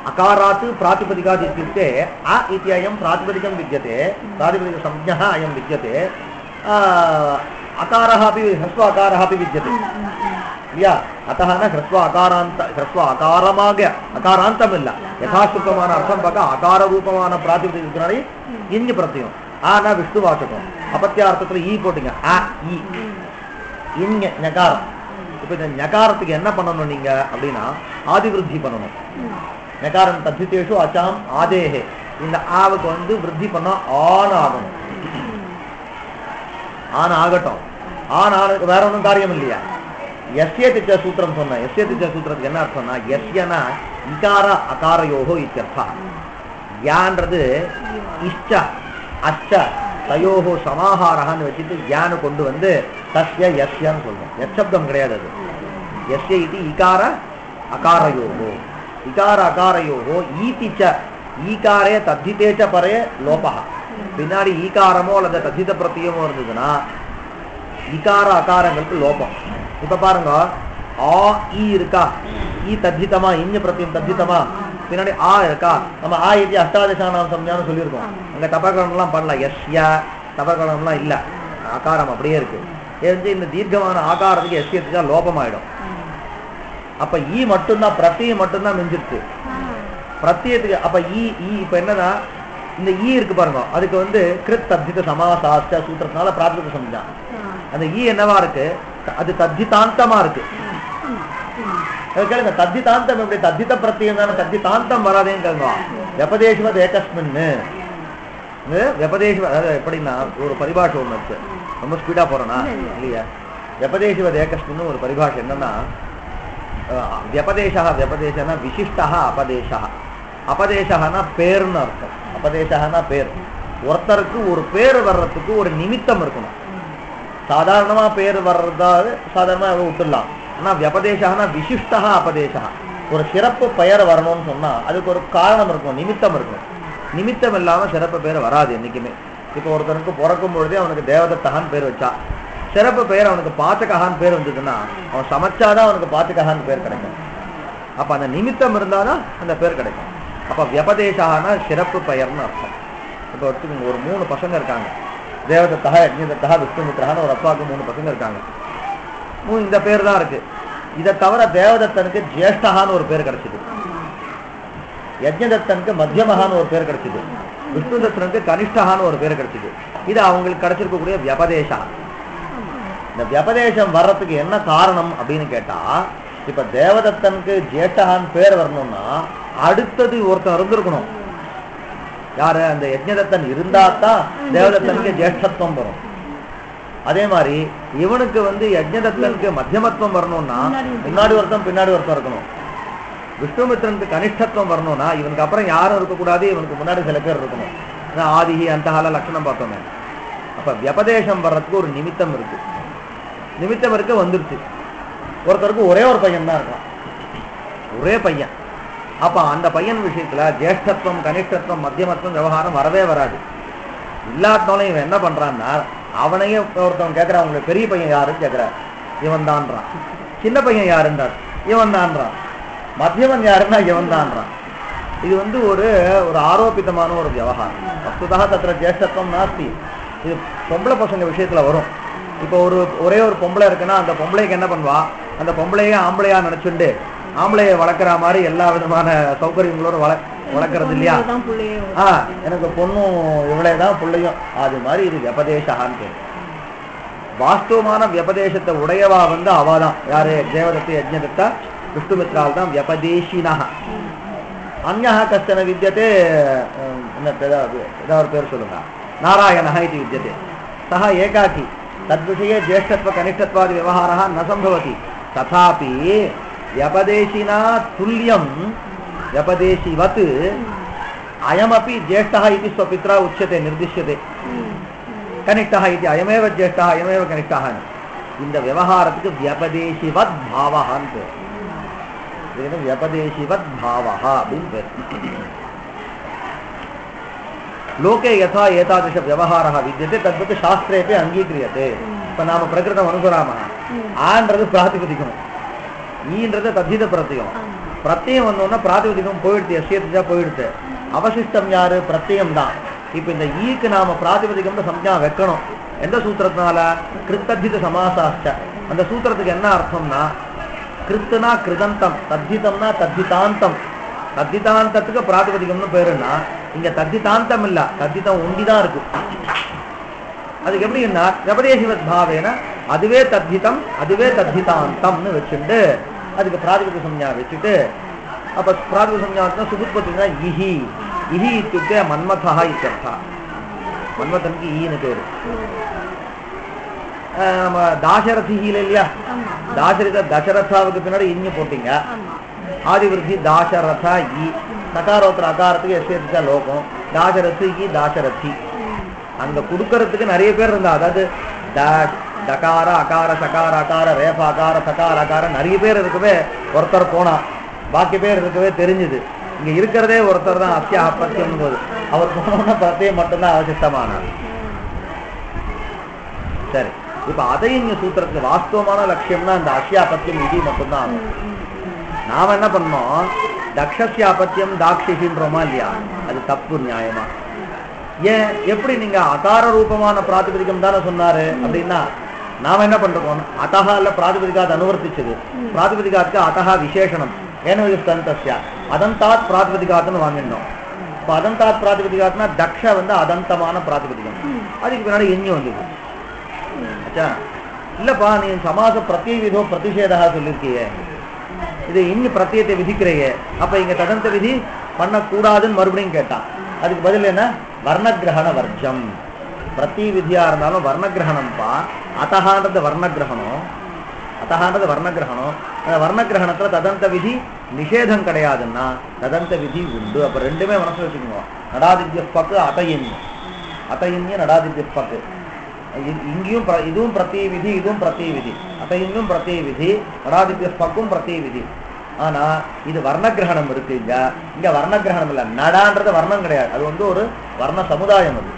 अकारात् प्रातिपदिकात् इत्युक्ते अ इत्ययं प्रातिपदिकं विद्यते, प्रातिपदिकसंज्ञः अयं विद्यते, अकारः अपि ह्रस्व अकारः अपि विद्यते या अतः न ह्रस्व अकारमाग अकारान्तमिल्ल यथाश्रुतमान अर्थं पक अकाररूपमान प्रातिपदिकनाडि इञ् प्रत्ययम् आ न विष्णुवाचकम् अपत्यार्थत्तुल ई போடுங்க अ ई इञ् ஞகாரம். இப்போ இந்த ஞகாரத்துக்கு என்ன பண்ணணும் நீங்க அப்படின்னா ஆதிவிருத்தி பண்ணணும். ஞகாரம் தத்திதேஷு அச்சாம் ஆதேஹே, இந்த ஆவுக்கு வந்து விருத்தி பண்ணா ஆன் ஆகணும். ஆன் ஆகட்டும். ஆன் ஆனதுக்கு வேற ஒன்றும் காரியம் இல்லையா? எஸ்ய திச்ச சூத்திரம் சொன்ன எஸ்ய திச்ச சூத்திரத்துக்கு என்ன அர்த்தம்னா எஸ்யனா இகார அகாரயோகோ இத்தியர்த்தா. யான்றது இஷ்ட அஷ்ட தயோகோ சமாஹாரஹான்னு வச்சுட்டு யானு கொண்டு வந்து தஸ்ய எஸ்யான்னு சொல்றோம். எச்சப்தம் கிடையாது அது. எஸ்ய இது இகார அகாரயோகோ இகார அகாரயோகோ ஈதிச்ச ஈகாரே தத்திதேச்ச பரே லோபா. பின்னாடி ஈகாரமோ அல்லது தத்தித பிரத்தியமோ இருந்ததுன்னா இகார அகாரங்களுக்கு லோபம். இப்ப பாருங்க, ஆ ஈ இருக்கா, ஈ தத்திதமா, இஞ்ச பிரத்தியம் தத்திதமா, பின்னாடி ஆ இருக்கா. நம்ம ஆ இது அஷ்டாதசானாம் சம்ஞான்னு சொல்லியிருக்கோம். அங்க தபகரணம்லாம் பண்ணலாம். எஸ்யா தபகரணம்லாம் இல்ல, ஆகாரம் அப்படியே இருக்கு. இந்த தீர்க்கமான ஆகாரத்துக்கு எஸ்யத்துக்கா லோபமாயிடும். அப்ப ஈ மட்டும்தான், பிரத்தியம் மட்டும்தான் மிஞ்சிருக்கு பிரத்தியத்துக்கு. அப்ப ஈ இப்ப என்னன்னா இந்த ஈ இருக்கு பாருங்க, அதுக்கு வந்து கிருத் தத்தித சமாசாஸ்ட சூத்திரத்தினால பிராத்திக சம்ஜா. அந்த ஈ என்னவா இருக்கு? அது தத்திதாந்தமா இருக்கு. கேளுங்க, தத்திதாந்தம் எப்படி? தத்தித பிரத்தியம் தானே, தத்திதாந்தம் வராதேன்னு கேளுங்க. வெபதேஷ்வத் ஏகஸ்மின் வெபதேஷ்வ, அதாவது எப்படின்னா ஒரு பரிபாஷை ஒண்ணு இருக்கு. ரொம்ப ஸ்பீடா போறேனா இல்லையா? வெபதேஷ்வத் ஏகஸ்மின் ஒரு பரிபாஷை என்னன்னா, व्यपदेशः व्यपदेशना विशिष्टः अपदेशः अपदेशனா பேர்னு அர்த்தம். अपदेशனா பேர். ஒருத்தருக்கு ஒரு பேர் வர்றதுக்கு ஒரு நிமித்தம் இருக்கணும். சாதாரணமா பேர் வர்றதா சாதாரணமா விட்டுடலாம். ஆனா व्यपदेशனா விசிஷ்டः अपदेशः, ஒரு சிறப்பு பெயர் வரணும்னு சொன்னா அதுக்கு ஒரு காரணம் இருக்கும், நிமித்தம் இருக்கும். நிமித்தம் இல்லாம சிறப்பு பேர் வராது என்னைக்குமே. இப்போ ஒருத்தனுக்கு பிறக்கும் பொழுதே அவனுக்கு தேவதத்தகான்னு பேர் வச்சா, சிறப்பு பெயர் அவனுக்கு பாச்சகஹான் பேர் வந்ததுன்னா அவன் சமைச்சாதான் அவனுக்கு பாச்சகஹான் பேர் கிடைக்கும். அப்ப அந்த நிமித்தம் இருந்தாதான் அந்த பேர் கிடைக்கும். அப்ப வியபதேசானா சிறப்பு பெயர்னு அர்த்தம். இப்போ எடுத்துக்கோங்க, ஒரு 3 பசங்க இருக்காங்க. தேவதத்தா, யஜ்ஞதத்தா, விஷ்ணுமித்ரான்னு ஒரு அப்பாவுக்கு 3 பசங்க இருக்காங்க. இந்த பேர் தான் இருக்கு. இதை தவிர தேவதத்தனுக்கு ஜேஷ்டஹான்னு ஒரு பேர் கிடைச்சது, யஜ்ஞதத்தனுக்கு மத்தியமஹான்னு ஒரு பேர் கிடைச்சது, விஷ்ணுதத்தனுக்கு கனிஷ்டஹான்னு ஒரு பேர் கிடைச்சது. இது அவங்களுக்கு கிடைச்சிருக்கக்கூடிய வியபதேசா. இந்த வியபதேசம் வர்றதுக்கு என்ன காரணம் அப்படின்னு கேட்டா, இப்ப தேவதத்தனுக்கு ஜேஷ்டஹான் பேர் வரணும்னா அடுத்தது ஒருத்தன் இருந்திருக்கணும். யாரு? அந்த யஜ்ஞதத்தன் இருந்தா தான் தேவதத்தனுக்கு ஜேஷ்டத்துவம் வரும். அதே மாதிரி இவனுக்கு வந்து யஜ்ஞதத்தனுக்கு மத்தியமத்துவம் வரணும்னா முன்னாடி ஒருத்தன் பின்னாடி ஒருத்தன் இருக்கணும். விஷ்ணுமித்ரனுக்கு கனிஷ்டத்துவம் வரணும்னா இவனுக்கு அப்புறம் யாரும் இருக்கக்கூடாது, இவனுக்கு முன்னாடி சில பேர் இருக்கணும். ஆதிஹி அந்தஹால லட்சணம் பார்த்தோமே. அப்ப வியபதேசம் வர்றதுக்கு ஒரு நிமித்தம் இருக்கு. நிமித்தம் இருக்க வந்துருச்சு. ஒருத்தருக்கு ஒரே ஒரு பையன் தான் இருக்கான், ஒரே பையன். அப்ப அந்த பையன் விஷயத்துல ஜேஷ்டத்துவம், கனிஷ்டத்துவம், மத்தியமத்துவம் விவகாரம் வரவே வராது. இல்லாட்டாலும் இவன் என்ன பண்றான்னா, அவனையே ஒருத்தவன் கேட்கிறான், அவங்களுக்கு பெரிய பையன் யாருன்னு கேட்கிறார், இவன் தான்றான். சின்ன பையன் யாருன்றார், இவன் தான்றான். மத்தியமன் யாருன்னா இவன் தான்றான். இது வந்து ஒரு ஆரோபிதமான ஒரு விவகாரம். வஸ்துதா தத்திர ஜேஷ்டத்துவம் நாஸ்தி. இது பொம்பளை பசங்க விஷயத்துல வரும். இப்போ ஒரே ஒரு பொம்பளை இருக்குன்னா அந்த பொம்பளைக்கு என்ன பண்ணுவா, அந்த பொம்பளையே ஆம்பளையா நினைச்சுண்டு ஆம்பளையை வளர்க்குற மாதிரி எல்லா விதமான சௌகரியங்களோட வளர்க்கறது இல்லையா? எனக்கு பொண்ணும் இவளேதான் பிள்ளையும், அது மாதிரி இது வியபதேசான்னு பேர். வாஸ்தவமான வியபதேசத்தை உடையவா வந்து அவாதான். யாரு? தேவதத்தை, யஜ்ஞதத்தா, விஷ்ணுமித்ரால் தான் வியபதேசினா. அந்யா கஷ்டன வித்தியதே, ஏதாவது பேர் சொல்லுங்க, நாராயணா இது வித்தியதே. சஹ ஏகாக்கி தத்விஷயே ஜேஷ்டத்வ கனிஷ்டத்வாதி விவகாரः न सम्भवति. तथापि व्यपदेशिना तुल्यं व्यपदेशिवत् அயமபி ஜேஷ்டா இது ஸ்வபித்ரா உச்சத்தை நிர்திஷ்யதே கனிஷ்டா இது அயமேவ ஜேஷ்டா அயமேவ கனிஷ்டான்னு. இந்த விவகாரத்துக்கு வியபதேசிவத் பாவகான்னு பேர். வியபதேசிவத் பாவகா அப்படின்னு பேர். லோகே யதா ஏதாதிருஷ விவகாரः வித்யதே தத்வத் சாஸ்திரேபி அங்கீக்ரியதே. இப்ப நாம பிரகிருதம் அனுசராம ஆன்றது பிராதிபதிகம், ஈன்றது தத்தித பிரத்தியம். பிரத்தியம் வந்தோம்னா பிராதிபதிகம் போயிடுது, எஸ்யத்தா போயிடுது. அவசிஷ்டம் யாரு? பிரத்தியம் தான். இப்ப இந்த ஈக்கு நாம பிராதிபதிகம்னு சம்ஞா வைக்கணும். எந்த சூத்திரத்தினால? கிருத்தத்தித சமாசாச்ச. அந்த சூத்திரத்துக்கு என்ன அர்த்தம்னா, கிருத்துனா கிருதந்தம், தத்திதம்னா தத்திதாந்தம். தத்திதாந்தத்துக்கு பிராதிபதிகம்னு பேருன்னா இங்க தத்திதாந்தம் இல்ல, தத்திதம் ஒண்டிதான் இருக்கு. அதுக்கு எப்படின்னா வியபதேசிவத் பாவேனா அதுவே தத்திதம் அதுவே தத்திதாந்தம்னு வச்சுட்டு அதுக்கு பிராதிபதிக சம்ஞா வச்சுட்டு, அப்ப பிராதிபதிக சம்ஞா சுபுத்பத்தினா இஹி. இஹி இத்துக்தே மன்மதா இत्यर्थः. மன்மதனுக்கு ஈன்னு பேரு. தாசரதியில இல்லையா, தசரதாவுக்கு பின்னாடி இன்னு போட்டீங்க. ஆதிவிருத்தி தாசரத ஈ. சகாரோத்திர அகாரத்துக்கு எஸ்யத்தா லோகம். தாசரதி ஈ தாசரதி. அங்க கொடுக்கறதுக்கு நிறைய பேர் இருந்தா, அதாவது டகார அகார சகார அகார ரேப அகார சகார அகார நிறைய பேர் இருக்கவே ஒருத்தர் போனா, பாக்கி பேர் இருக்கவே தெரிஞ்சுது. இங்க இருக்கிறதே ஒருத்தர் தான் அத்தியா அப்பத்தியம் போது. அவர் போனோம்னா பிரத்தியம் மட்டும்தான் அவசிஷ்டமானார். சரி, இப்ப அதையும் இங்க சூத்திரத்துக்கு வாஸ்தவமான லட்சியம்னா இந்த அஸ்யாபத்தியம் இது மட்டும்தான். நாம என்ன பண்ணோம், தக்ஷஸ்யாபத்தியம் தாக்ஷின்றோமா இல்லையா, அது தப்பு நியாயமா? ஏன், எப்படி நீங்க அகார ரூபமான பிராதிபதிகம் தானே சொன்னாரு அப்படின்னா நாம என்ன பண்றோம், அத்தகா இல்ல பிராதிபதிகாத் அனுவர்த்திச்சது. பிராதிபதிகாத்துக்கு அத்தகா விசேஷனம் ஏனோஸ்தந்தஸ்யா அதந்தாத் பிராதிபதிகாத்துன்னு வாங்கினோம். இப்ப அதந்தாத் பிராதிபதிகாத்னா தக்ஷ வந்து அதந்தமான பிராதிபதிகம், அதுக்கு பின்னாடி எண்ணி வந்தது. ஆச்சா இல்லப்பா, நீ சமாச பிரத்ய விதோ பிரதிஷேதா சொல்லிருக்கியே, இது இன்னி பிரத்தியத்தை விதிக்கிறையே, அப்ப இங்க ததந்த விதி பண்ணக்கூடாதுன்னு மறுபடியும் கேட்டான். அதுக்கு பதில் என்ன, வர்ணகிரகண வர்ஜம். பிரத்தி விதியா இருந்தாலும் வர்ணகிரகணம்ப்பா. அத்தகான்றது வர்ணகிரகணம், அத்தகான்றது வர்ணகிரகணம். அந்த வர்ணகிரகணத்துல ததந்த விதி நிஷேதம் கிடையாதுன்னா ததந்த விதி உண்டு. அப்ப ரெண்டுமே மனசு வச்சுக்கணும். நடாதித்ய பக்கு அதையன்ய, அதையன்ய நடாதித்ய பக்கு. இங்கேயும் இதுவும் பிரத்திய விதி, இதுவும் பிரத்திய விதி. அதையும் பிரத்திய விதி, நடாதித்ய பக்கும் பிரத்திய விதி. ஆனா இது வர்ணகிரகணம் இருக்கு. இங்க வர்ணகிரகணம் இல்ல, நடான்றது வர்ணம் கிடையாது, அது வந்து ஒரு வர்ண சமுதாயம். அது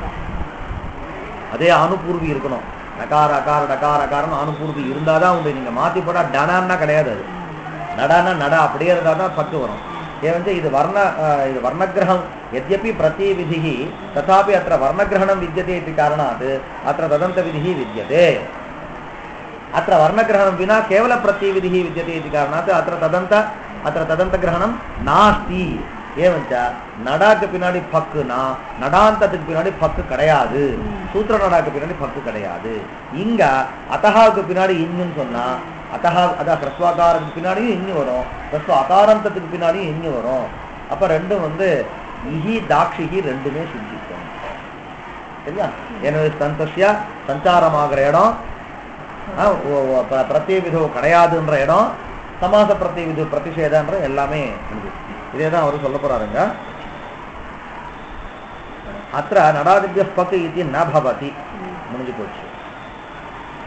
அதே அனுபூர்வி இருக்கணும். நகார அகார டகார அகாரம் அனுபூர்வி இருந்தாதான் உண்டு. நீங்க மாத்தி போட்டா டனான்னா கிடையாது. அது நடானா நட அப்படியே இருந்தாதான் பத்து வரும். ஏன் இது வர்ண இது வர்ணகிரகம் यद्यपि प्रतिविधिः तथापि अत्र वर्णग्रहणं विद्यते इति कारणात् अत्र तदन्त विधिः विद्यते. अत्र वर्णग्रहणं विना केवल प्रतिविधिः विद्यते इति कारणात् अत्र तदन्तग्रहणं नास्ति. एवञ्च नडाक्कु पिनाडि फक् ना, नडान्तत्तुक्कु पिनाडि फक् कडेयादु, सूत्र नडाक्कु पिनाडि फक् कडेयादु. इंग अतहाक्कु पिनाडि इन्नुनु सोन्ना अतः अद ह्रस्वाकारत्तुक्कु पिनाडि इन्नु वरुम, ह्रस्व अकारान्तत्तुक्कु पिनाडि इन्नु वरुम. அப்ப ரெண்டும் வந்து இஹி தாக்ஷிஹி ரெண்டுமே சித்திக்கும். சரியா? எனவே சந்தஸ்ய சஞ்சாரமாகிற இடம், பிரத்யேவிதோ கிடையாதுன்ற இடம், சமாச பிரத்யேவிதோ பிரதிஷேதன்ற எல்லாமே இதேதான் அவர் சொல்ல போறாருங்க. அത്ര நடாதித்ய பக் இது ந பவதி, முடிஞ்சு போச்சு.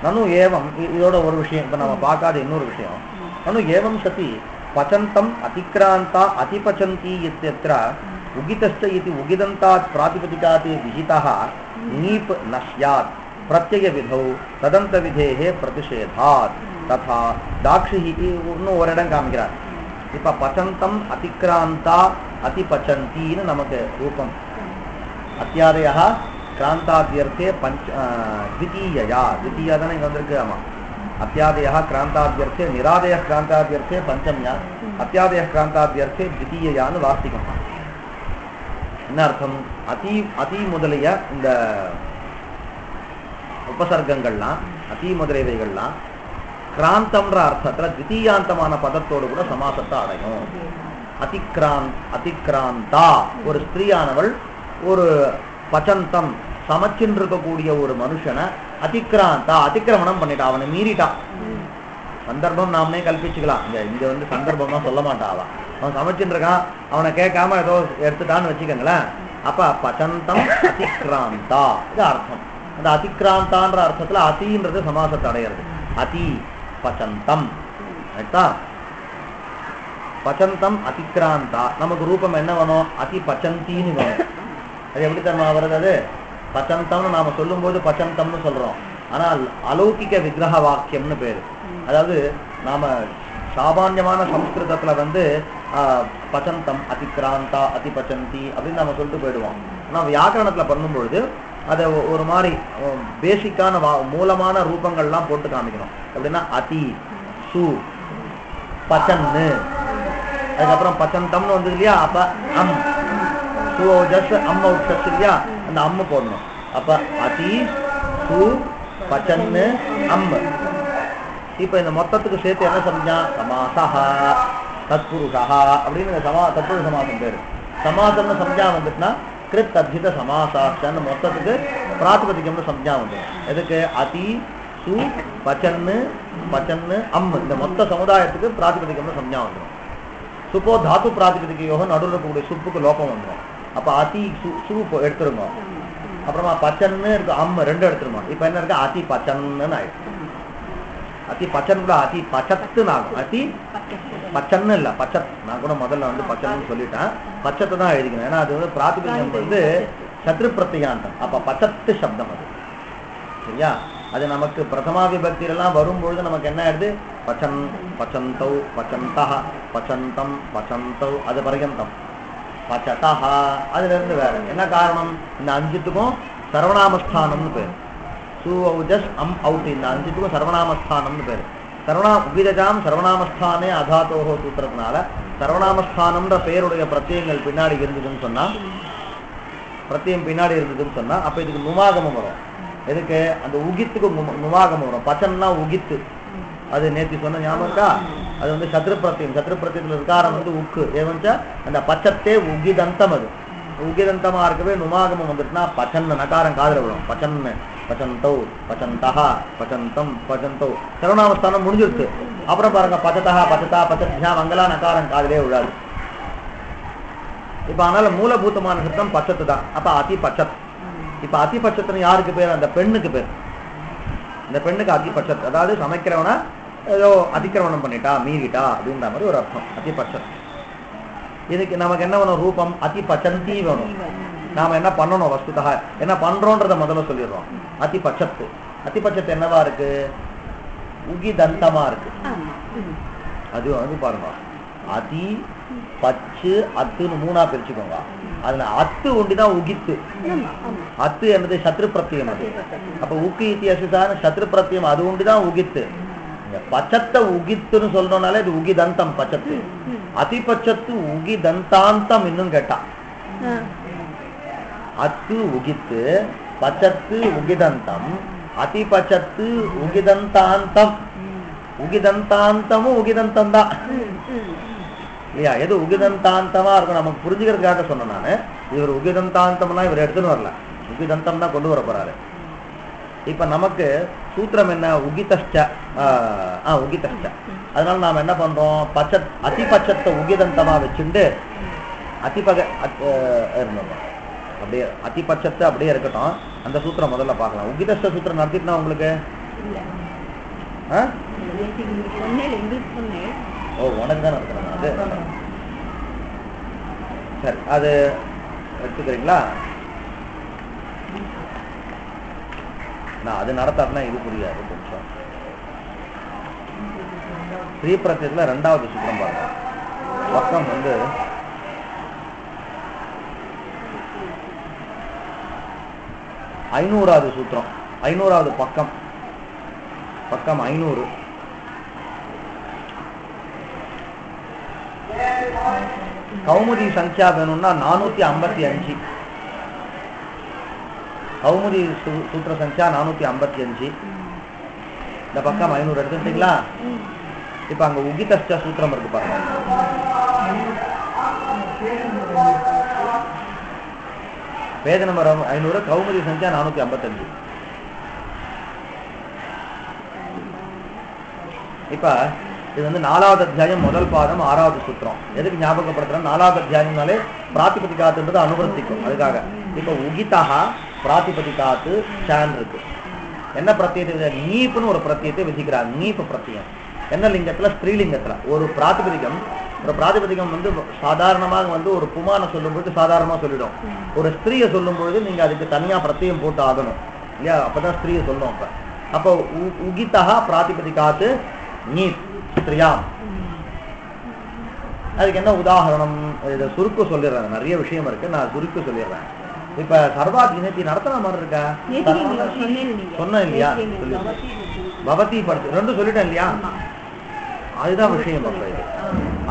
நனு ஏவம், இதோட ஒரு விஷயம் இப்ப நம்ம பார்க்காத இன்னொரு விஷயம். நனு ஏவம் சதி பச்சந்தம் அதிக்ராந்தா அதிபச்சந்தி இत्यत्र உகிதஸ்த இதி உகிதந்தாத் பிராதிபதிகாத் விஹிதः நீப் ந ஸ்யாத் பிரத்யய விதௌ ததந்த விதேஹே பிரதிஷேதாத் ததா தாக்ஷிஹி. இன்னும் ஒரு இடம் காமிக்கிறார். இப்ப பச்சந்தம் அதிக்ராந்தா அதிபச்சந்தின்னு நமக்கு ரூபம். அத்தியாதயः கிராந்தாத்யர்த்தே द्वितीयया தானே இங்க வந்திருக்கு. ஆமா, अत्यादयः क्रांताद्यर्थे निरादयः क्रांताद्यर्थे पंचम्या, अत्यादयः क्रांताद्यर्थे द्वितीययानु वार्तिकम्. என்ன அர்த்தம்? அதி முதலிய இந்த உபசர்க்கங்கள்லாம், அதி முதலியவைகள்லாம் கிராந்தம்ன்ற அர்த்தத்துல த்விதீயாந்தமான பதத்தோடு கூட சமாசத்தை அடையும். அதிக்ராந்தா, ஒரு ஸ்திரீயானவள் ஒரு பச்சந்தம் சமச்சின் இருக்கக்கூடிய ஒரு மனுஷனை அதிக்ராந்தா அதிக்கிரமணம் பண்ணிட்டா, அவனை மீறிட்டா. சந்தர்ப்பம் நாமனே கல்பிச்சுக்கலாம். இங்க வந்து சந்தர்ப்பமா சொல்ல மாட்டா. அவ அவன் சமைச்சுட்டு இருக்கான், அவனை கேட்காம ஏதோ எடுத்துட்டான்னு வச்சுக்கோங்களேன். அப்ப பச்சந்தம் அதிக்ராந்தா இது அர்த்தம். அந்த அதிக்ராந்தான்ற அர்த்தத்துல அதின்றது சமாசத்தை அடையிறது. அதி பச்சந்தம் பச்சந்தம் அதிக்ராந்தா. நமக்கு ரூபம் என்ன வேணும்? அதி பச்சந்தின்னு வேணும். அது எப்படி தர்மா வருது? அது பச்சந்தம்னு நாம சொல்லும் போது பச்சந்தம்னு சொல்றோம். ஆனால் அலௌகிக விக்கிரக வாக்கியம்னு பேரு. அதாவது நாம சாமான்யமான சம்ஸ்கிருதத்துல வந்து பச்சந்தம் அதிக்ராந்தா அதி பச்சந்தி அப்படின்னு நம்ம சொல்லிட்டு போயிடுவோம். ஆனால் வியாக்கரணத்துல பண்ணும்பொழுது அதை ஒரு மாதிரி பேசிக்கான மூலமான ரூபங்கள்லாம் போட்டு காமிக்கணும். எப்படின்னா அதி சு பச்சன்னு, அதுக்கப்புறம் பச்சந்தம்னு வந்தது இல்லையா, அப்ப அம் சுஜஸ் அம் அவுட்ஸ் இல்லையா, அந்த அம்மு போடணும். அப்ப அதி சு பச்சன்னு அம். இப்ப இந்த மொத்தத்துக்கு சேர்த்து என்ன சம்ஜா? சமாசஹா தத்புருஷா அப்படின்னு தத்புருஷ சமாசம் பேரு. சமாசம்னு சம்ஜா வந்துட்டுனா கிருத் அர்ஜித சமாசாட்சன்னு மொத்தத்துக்கு பிராத்திபதிகம்னு சம்ஜா வந்துடும். எதுக்கு? அதி சு பச்சன்னு பச்சன்னு அம், இந்த மொத்த சமுதாயத்துக்கு பிராத்திபதிகம்னு சம்ஜா வந்துடும். சுப்போ தாத்து பிராத்திபதிகையோக நடுவில் இருக்கக்கூடிய சுப்புக்கு லோபம் வந்துடும். அப்ப அதி சு எடுத்துருங்க. அப்புறமா பச்சன்னு இருக்கு, அம் ரெண்டு எடுத்துருமா. இப்ப என்ன இருக்கு? அதி பச்சன்னு ஆயிடுச்சு. அதி பச்சன் கூட அதி பச்சத்துன்னு ஆகும். அதி பச்சன்னு இல்ல பச்சத். நான் கூட முதல்ல வந்து பச்சன்னு சொல்லிட்டேன், பச்சத்தை தான் எழுதிக்கணும். ஏன்னா அது வந்து பிராத்திபதிகம் வந்து சத்ரு பிரத்யாந்தம். அப்ப பச்சத்து சப்தம் அது, சரியா? அது நமக்கு பிரதமா விபக்தியெல்லாம் வரும்பொழுது நமக்கு என்ன ஆயிடுது? பச்சன் பச்சந்தௌ பச்சந்தஹ பச்சந்தம் பச்சந்தௌ அது பர்யந்தம் பச்சதஹ. அதுல இருந்து வேற என்ன காரணம்? இந்த அஞ்சுத்துக்கும் சர்வநாமஸ்தானம்னு பேரு. சுஜஸ் அம் அவுட், இந்த அஞ்சுத்துக்கும் சர்வநாமஸ்தானம்னு பேரு. உபிதஜாம் சர்வநாமஸ்தானே அதாத்தோஹோ சூத்திரத்தினால சர்வநாமஸ்தானம்ன்ற பெயருடைய பிரத்யங்கள் பின்னாடி இருந்ததுன்னு சொன்னா, பிரத்யம் பின்னாடி இருந்ததுன்னு சொன்னா அப்ப இதுக்கு நுமாகமம் வரும். எதுக்கு? அந்த உகித்துக்கு நுமாகமம் வரும். பச்சன்னா உகித்து, அது நேற்று சொன்ன ஞாபகம் இருக்கா? அது வந்து சத்ரு பிரத்தியம். சத்ரு பிரத்தியத்துல இருக்காரம் வந்து உக்கு ஏவஞ்சா அந்த பச்சத்தே உகிதந்தம். அது உகிதந்தமா இருக்கவே நுமாகமம் வந்துட்டுனா பச்சன்னு நகாரம் காதல விடும். பச்சன்னு பச்சந்தௌ பச்சந்தஹா பச்சந்தம் பச்சந்தௌ சர்வநாமஸ்தானம் முடிஞ்சிருச்சு. அப்புறம் பாருங்க பச்சதஹா பச்சதா பச்சத்யா மங்களா நகாரம் காதலே விடாது. இப்ப அதனால மூலபூதமான சப்தம் பச்சத்து தான். அப்ப அதி பச்சத். இப்ப அதி பச்சத்துன்னு யாருக்கு பேர்? அந்த பெண்ணுக்கு பேர். இந்த பெண்ணுக்கு அதி பச்சத், அதாவது சமைக்கிறவனா ஏதோ அதிக்கிரமணம் பண்ணிட்டா மீறிட்டா அப்படின்ற மாதிரி ஒரு அர்த்தம் அதி பச்சத். இதுக்கு நமக்கு என்ன வேணும்? ரூபம் அதி பச்சந்தி வேணும். நாம என்ன பண்ணணும்? வஸ்துதா என்ன பண்றோன்றத முதல்ல சொல்லிடுறோம். அதி பச்சத்து. அதி பச்சத்து என்னவா இருக்கு? உகிதந்தமா இருக்கு. அது வந்து பாருங்க, அதி பச்சு அத்துன்னு மூணா பிரிச்சுக்கோங்க. அதுல அத்து ஒண்டிதான் உகித்து. அத்து என்னது? சத்ரு பிரத்தியம். அது அப்ப உக்கு இத்தியாசான சத்ரு பிரத்தியம், அது ஒண்டிதான் உகித்து. பச்சத்தை உகித்துன்னு சொல்றோம்னாலே இது உகிதந்தம் பச்சத்து. அதி பச்சத்து உகிதந்தாந்தம் இன்னும் கேட்டா அத்து உகித்து பச்சத்து உகிதந்தம் அதி பச்சத்து உகிதந்தாந்தம். உகிதந்தாந்தமும் உகிதந்தம் தான் இல்லையா? எது உகிதந்தாந்தமா இருக்கும் நமக்கு புரிஞ்சுக்கிறதுக்காக சொன்னேன் நானு. இவர் உகிதந்தாந்தம்னா இவர் எடுத்துன்னு வரல, உகிதந்தம் தான் கொண்டு வர போறாரு. இப்ப நமக்கு சூத்திரம் என்ன? உகிதஷ்ட உகிதஷ்ட. அதனால நாம என்ன பண்றோம்? பச்சத் அதி பச்சத்தை உகிதந்தமா வச்சுட்டு அதிபக இருந்தோம். அப்படியே அதி பச்சத்தை அப்படியே இருக்கட்டும். அந்த சூத்திரம் முதல்ல பார்க்கலாம். உகிதஷ்ட சூத்திரம் நடத்திட்டுனா உங்களுக்கு உனக்கு தான் நடத்துறேன் அது. சரி, அது எடுத்துக்கிறீங்களா? நான் அது நடத்தாருன்னா இது புரியாது. கொஞ்சம் ஸ்ரீ பிரத்யத்துல ரெண்டாவது சூத்திரம் பாருங்க. பக்கம் வந்து 500வது சூத்திரம், 500வது பக்கம், பக்கம் 500. கௌமுதி சங்கியா வேணும்னா 455. கௌமுதி சூத்திர சங்கியா 455. இந்த பக்கம் 500 எடுத்துட்டீங்களா? இப்ப அங்க உகிதஷ்ட சூத்திரம் இருக்கு பாருங்க. பேஜ் நம்பர் 500, கௌமுதி சங்கியா 455. இப்ப இது வந்து 4வது அத்தியாயம் முதல் பாதம் 6வது சூத்திரம். எதுக்கு ஞாபகப்படுத்துறோம்? 4வது அத்தியாயம்னாலே பிராதிபதிகாத்துன்றது அனுவர்த்திக்கும். அதுக்காக இப்ப உகிதா பிராதிபதிகாத்து சான் இருக்கு. என்ன பிரத்யத்தை? நீப்புன்னு ஒரு பிரத்யத்தை விதிக்கிறார். நீப்பு பிரத்யம் என்ன லிங்கத்துல? ஸ்திரீலிங்கத்துல ஒரு பிராதிபதிகம் வந்து சாதாரணமாக வந்து ஒரு புமான சொல்லும்போது சாதாரணமா சொல்லிடும். ஒரு ஸ்திரீயை சொல்லும் பொழுது நீங்க அதுக்கு தனியா பிரத்யம் போட்டு ஆகணும் இல்லையா? அப்பதான் ஸ்திரீயை சொல்லணும். அப்ப உகிதா பிராதிபதிகாத்து நீப் ஸ்திரியாம். அதுக்கு என்ன உதாரணம்? இதை சுருக்கு சொல்லிடுறேன். நிறைய விஷயம் இருக்கு, நான் சுருக்கு சொல்லிடுறேன். இப்ப சர்வாத் இணைத்தி நடத்துற மாதிரி இருக்கா? சொன்ன இல்லையா? பவதி படிச்சு ரெண்டும் சொல்லிட்டேன் இல்லையா? அதுதான் விஷயம். இது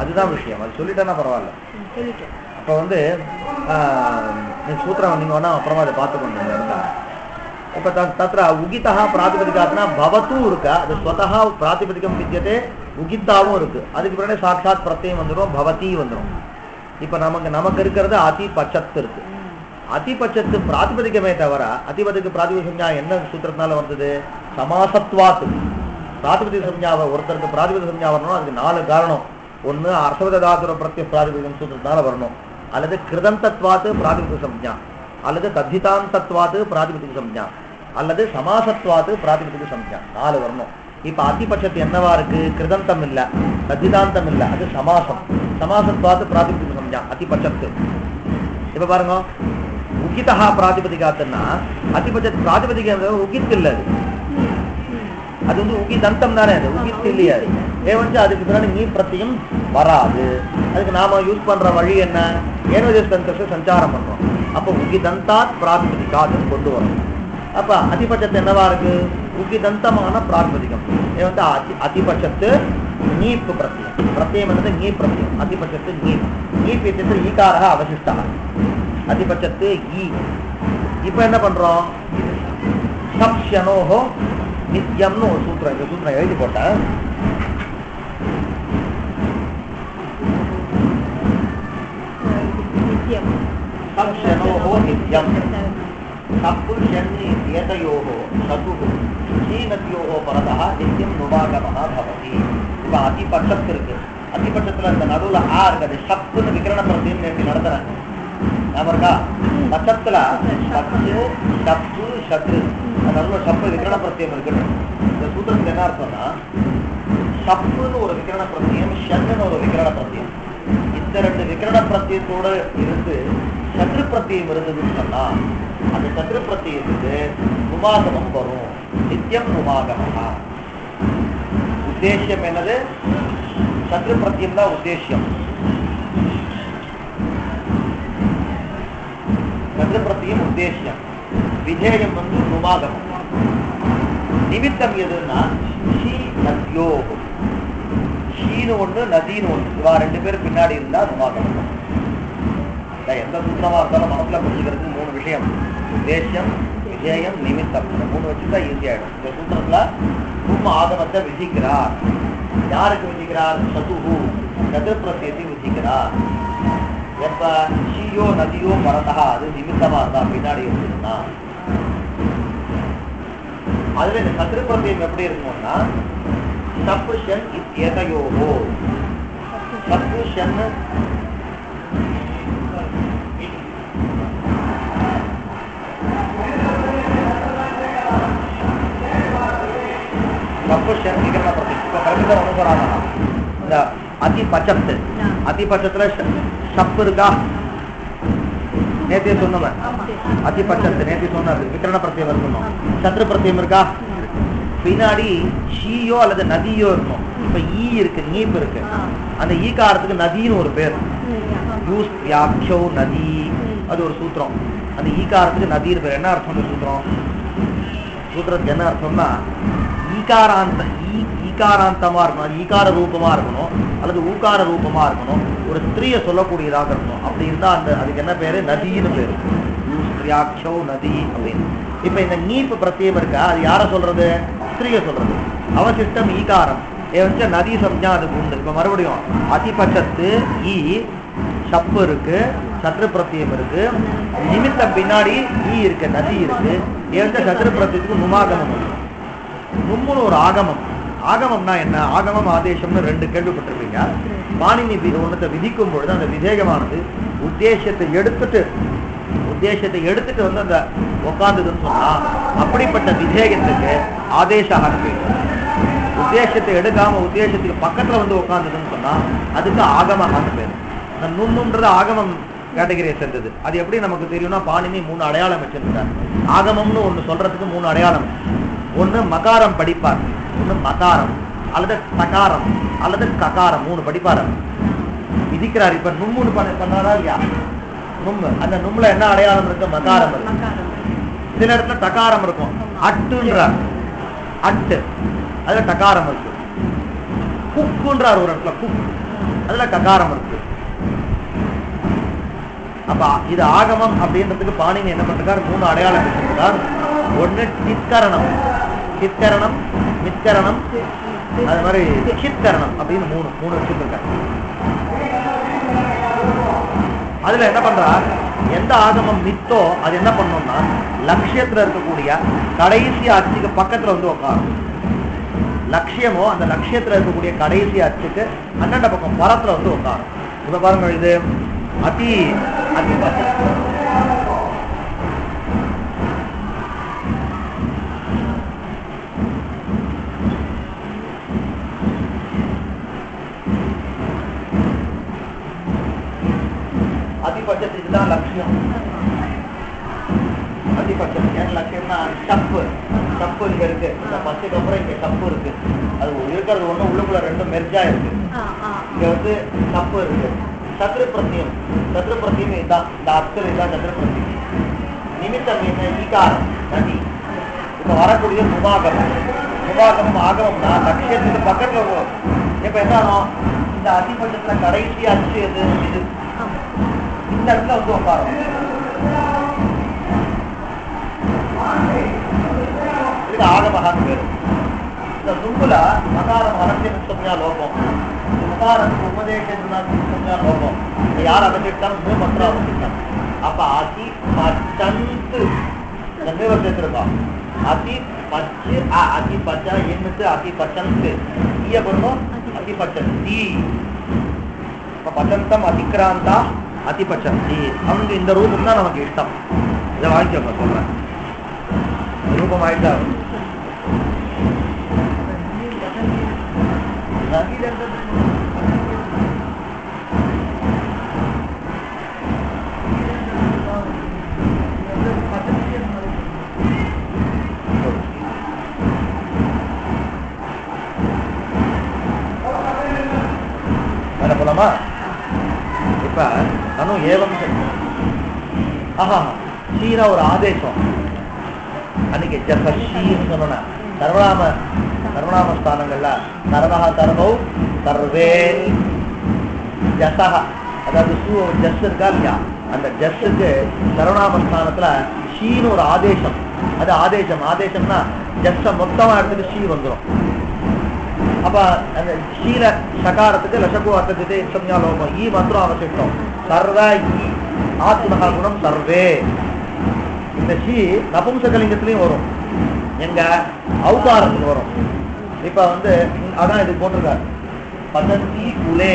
அதுதான் விஷயம். அது சொல்லிட்டேன்னா பரவாயில்ல. அப்ப வந்து நீங்க சூத்திரம் நீங்க வேணா அப்புறமா அதை பார்த்துக்கணும். இந்த இடத்துல இப்ப தத்திர உகிதா பிராதிபதிகாத்னா பவத்தும் இருக்கா, அது ஸ்வதா பிராதிபதிகம் வித்தியதே, உகித்தாவும் இருக்கு. அதுக்கு பின்னாடி சாட்சாத் பிரத்யம் வந்துடும், பவதி வந்துடும். இப்ப நமக்கு இருக்கிறது அதிபட்சத்து இருக்கு. அதிபட்சத்து பிராதிபதிகமே தவிர அதிபதிக்கு பிராதிபதிக சம்ஞா என்ன சூத்திரத்தினால வந்தது? சமாசத்வாத்து. பிராதிபதிக சம்ஞாவை ஒருத்தருக்கு பிராதிபதிக சம்ஞா வரணும், அதுக்கு 4 காரணம். ஒண்ணு அர்த்தவத தாதுர பிரத்ய பிராதிபதிகம் சூத்திரத்தினால வரணும், அல்லது கிருதந்தத்வாத்து பிராதிபதிக சம்ஞா, அல்லது தத்திதாந்தத்வாத்து பிராதிபதிக சம்ஞா, அல்லது சமாசத்வாத்து பிராதிபதிக சம்ஞா. 4 வரணும். இப்ப அதிபட்சத்து என்னவா இருக்கு? கிருதந்தம் இல்ல, தத்திதாந்தம் இல்ல, அது சமாசம். சமாசத்வாத்து பிராதிபதிக சம்ஞா அதிபட்சத்து. இப்ப பாருங்க, உகிதா பிராதிபதிகாத்துன்னா அதிபட்சத்து பிராதிபதிக உகித்து இல்ல, அது வந்து உகிதந்தம் தானே, அது உகித்து இல்லையா? ஏவஞ்சு அதுக்கு பின்னாடி நீ பிரத்தியம் வராது. அதுக்கு நாம யூஸ் பண்ற வழி என்ன? ஏனோதேச சஞ்சாரம் பண்றோம். அப்ப உகிதந்தாத் பிராதிபதிகாத்துன்னு கொண்டு வரும். அப்ப அதிபட்சத்து என்னவா இருக்கு? உகிதந்தமான பிராதிபதிகம். வந்து அதிபட்சத்து நீப்பு பிரத்தியம். பிரத்தியம் என்னது? நீ பிரத்தியம். அதிபட்சத்து நீப். நீப் இத்தியத்தில் ஈகாரः அவசிஷ்டः. அதிபட்சத்து ஈ. இப்ப என்ன பண்றோம்? சப்ஷனோஹோ நித்யம்னு ஒரு சூத்திரம். இந்த சூத்திரம் எழுதி போட்டேன். சப்ஷனோஹோ நித்யம். சப்பு ஷன்னி ஏதயோஹோ சதுஹு சீனத்யோஹோ பரதः நித்யம் நுவாகமः பவதி. இப்ப அதிபட்சத்து இருக்கு. அதிபட்சத்துல இந்த நடுவுல ஆ இருக்குது. சப்புன்னு விகரண பிரத்தியம் நேற்று நடத்துறேன். இருக்கா? பட்சத்துல சத்து சப்பு சத்ரு நடுவுல சப்பு விகரண பிரத்தியம் இருக்கு. இந்த சூத்திரத்துக்கு என்ன அர்த்தம்னா, சப்புன்னு ஒரு விகரண பிரத்தியம், ஷன்னு ஒரு விகரண பிரத்தியம். இந்த 2 விகரண பிரத்தியத்தோட இருந்து சத்ரு பிரத்தியம் இருந்ததுன்னு சொன்னா அந்த சத்ரு பிரத்தியத்துக்கு நுமாகமம் வரும். நித்தியம் நுமாகமஹா. உத்தேசியம் என்னது? சத்ரு பிரத்தியம் தான் உத்தேசியம். சத்ரு பிரத்தியம் உத்தேசியம், விதேயம் வந்து நுமாகமம். நிமித்தம் எதுன்னா ஷீ நத்யோ. ஷீனு ஒண்ணு நதின்னு ஒண்ணு, இவா 2 பேர் பின்னாடி இருந்தா நுமாகமம். எந்த சூத்திரமா இருந்தாலும் மனசுல புரிஞ்சுக்கிறதுக்கு 3 விஷயம்: உத்தேசியம், விஜயம், நிமித்தம். இந்த 3 வச்சுட்டா ஈஸி ஆயிடும். இந்த சூத்திரத்துல நும் ஆகமத்தை விதிக்கிறார். யாருக்கு விதிக்கிறார்? சதுஹு சத்ரு பிரத்தியத்தை விதிக்கிறார். எப்ப ஷீயோ நதியோ பரதா அது நிமித்தமா இருந்தா பின்னாடி இருந்ததுன்னா, அதுல இந்த சத்ரு பிரத்தியம் எப்படி இருக்கும்னா சப்பு ஷன் இத்யதயோஹோ. சப்பு ஷன் இந்த அதிபட்சத்து. அதிபட்சத்துல சப்பு இருக்கா? நேத்திய சொன்ன அதிபட்சத்து நேத்திய சொன்னது விகரண பிரத்தியம் இருக்கணும். சத்ரு பிரத்தியம் இருக்கா? பின்னாடி ஷீயோ அல்லது நதியோ இருக்கும். இப்ப ஈ இருக்கு, நீப் இருக்கு. அந்த ஈகாரத்துக்கு நதின்னு ஒரு பேர். யூஸ் வியாக்ஷோ நதி, அது ஒரு சூத்திரம். அந்த ஈகாரத்துக்கு நதின்னு பேர். என்ன அர்த்தம் இந்த சூத்திரம்? சூத்திரத்துக்கு என்ன அர்த்தம்னா, ஈகாராந்தமா இருக்கணும், அது ஈகார ரூபமா இருக்கணும், அல்லது ஊகார ரூபமா இருக்கணும், ஒரு ஸ்திரீயை சொல்லக்கூடியதாக இருக்கணும். அப்படி இருந்தா அந்த அதுக்கு என்ன பேரு? நதின்னு பேரு. நதி அப்படின்னு. இப்ப இந்த நீப்பு பிரத்தியம் இருக்கா, அது யார சொல்றது? ஸ்திரீயை சொல்றது. அவசிஷ்டம் ஈகாரம். நதி சம்ஞா அதுக்கு உண்டு. இப்ப மறுபடியும் அதிபட்சத்து ஈ, சப்பு இருக்கு, சத்ரு பிரத்தியம் இருக்கு, நிமித்தம் பின்னாடி ஈ இருக்கு, நதி இருக்கு. சத்ரு பிரத்தியத்துக்கு நுமாகமம். நும்முன்னு ஒரு ஆகமம். ஆகமம்னா என்ன? ஆகமம் ஆதேசம்னு ரெண்டு கேள்விப்பட்டிருப்பீங்க. பாணினி ஒன்னத்தை விதிக்கும் பொழுது அந்த விதேகமானது உத்தேசத்தை எடுத்துட்டு வந்து அந்த உட்கார்ந்ததுன்னு சொன்னா அப்படிப்பட்ட விதேகத்துக்கு ஆதேசம் பேர். உத்தேசத்தை எடுக்காம உத்தேசத்துக்கு பக்கத்துல வந்து உட்கார்ந்ததுன்னு சொன்னா அதுக்கு ஆகமகான்னு பேர். அந்த நுண்ணுன்றது ஆகமம் கேட்டகரியை சேர்ந்தது. அது எப்படி நமக்கு தெரியும்னா பாணினி 3 அடையாளம் வச்சிருந்தார். ஆகமம்னு ஒண்ணு சொல்றதுக்கு 3 அடையாளம். ஒண்ணு மகாரம் படிப்பார், ஒண்ணு மகாரம் அல்லது தகாரம் அல்லது ககாரம், 3 படிப்பார் விதிக்கிறார். இப்ப நும்முன்னு பண்ணாரா இல்லையா? நும்மு, அந்த நும்ல என்ன அடையாளம் இருக்கு? மகாரம் இருக்கு. சில இடத்துல தகாரம் இருக்கும். அட்டுன்றார், அட்டு அதுல தகாரம் இருக்கு. குக்குன்றார் ஒரு இடத்துல, குக் அதுல ககாரம் இருக்கு. அப்ப இது ஆகமம் அப்படின்றதுக்கு பாணினி என்ன பண்றாரு? 3 அடையாளம் வச்சிருக்கார். ஒண்ணு சித்கரணம், சித்கரணம், மித்கரணம், அது மாதிரி சித்கரணம் அப்படின்னு 3 வச்சிருக்காரு. அதுல என்ன பண்றார்? எந்த ஆகமம் மித்தோ அது என்ன பண்ணோம்னா லட்சியத்துல இருக்கக்கூடிய கடைசி அச்சுக்கு பக்கத்துல வந்து உட்காரும். லட்சியமோ அந்த லட்சியத்துல இருக்கக்கூடிய கடைசி அச்சுக்கு அண்ணண்ட பக்கம் பரத்துல வந்து உட்காரும். இப்ப பாருங்க, இது அதி அதிபட்சத்துக்கு தான் லட்சியம். அதிபட்சம் ஏன் லட்சியம்னா தப்பு இங்க இருக்கு. இந்த பச்சைக்கு அப்புறம் இங்க தப்பு இருக்கு. அது இருக்கிறது ஒண்ணு, உள்ளுக்குள்ள 2 மெர்ஜா இருக்கு. இங்க வந்து தப்பு இருக்கு. சத்ரு பிரத்தியம் இதுதான், இந்த அக்ஷரம் இதுதான் சத்ரு பிரத்தியம். நிமித்தம் என்ன? ஈகாரம், நதி. இப்ப வரக்கூடிய முபாகமும் ஆகமம்னா லட்சியத்துக்கு பக்கத்துல வரும். இப்ப என்ன ஆகும்? இந்த அதிபட்சத்துல கடைசி அச்சு எது? இது இந்த இடத்துல வந்து உட்காரும். இதுக்கு ஆகமகான்னு பேரு. இந்த தும்புல மகாரம் அலட்சியா லோகம், மகாரத்துக்கு உபதேசம் லோகம். யார் அகற்றிட்டாலும் மூமத்திரம் அவசிட்டாங்க. அப்ப அதி பச்சந்து சேர்த்திருக்கோம். அதி பச்சு அதி பச்சா எண்ணுக்கு அதி பச்சந்து ஈய பொருளும் அதி பச்சந்தி. பச்சந்தம் அதிக்ராந்தா அதிபட்சந்தி. அவனுக்கு இந்த ரூபம் தான் நமக்கு இஷ்டம். இதை வாங்கிக்க சொல்றேன். ரூபம் ஆயிட்டா என்ன போலாமா? இப்ப நானும் ஏவம் சீனா ஒரு ஆதேசம். அன்னைக்கு ஜசீன்னு சொன்ன சர்வநாம ஸ்தானங்கள்ல சர்வஹா சர்வௌ சர்வே ஜசஹ, அதாவது ஜஸ் இருக்கா இல்லையா? அந்த ஜஸ்ஸுக்கு சர்வநாம ஸ்தானத்துல ஷீன்னு ஒரு ஆதேசம். அது ஆதேசம்னா ஜஸ்ஸ மொத்தமா எடுத்துட்டு ஷீ வந்துடும். அப்ப அந்த ஷீல சகாரத்துக்கு லசகு அர்த்தத்தை சம்யா லோகம் ஈ மாத்திரம் அவசியம். சர்வ ஈ ஆத்மகா குணம் சர்வே. இந்த ஷீ நபும்சகலிங்கத்திலையும் வரும், எங்க அவதாரத்துக்கு வரும். இப்ப வந்து அதான் இது போட்டிருக்காரு, பதந்தி குலே.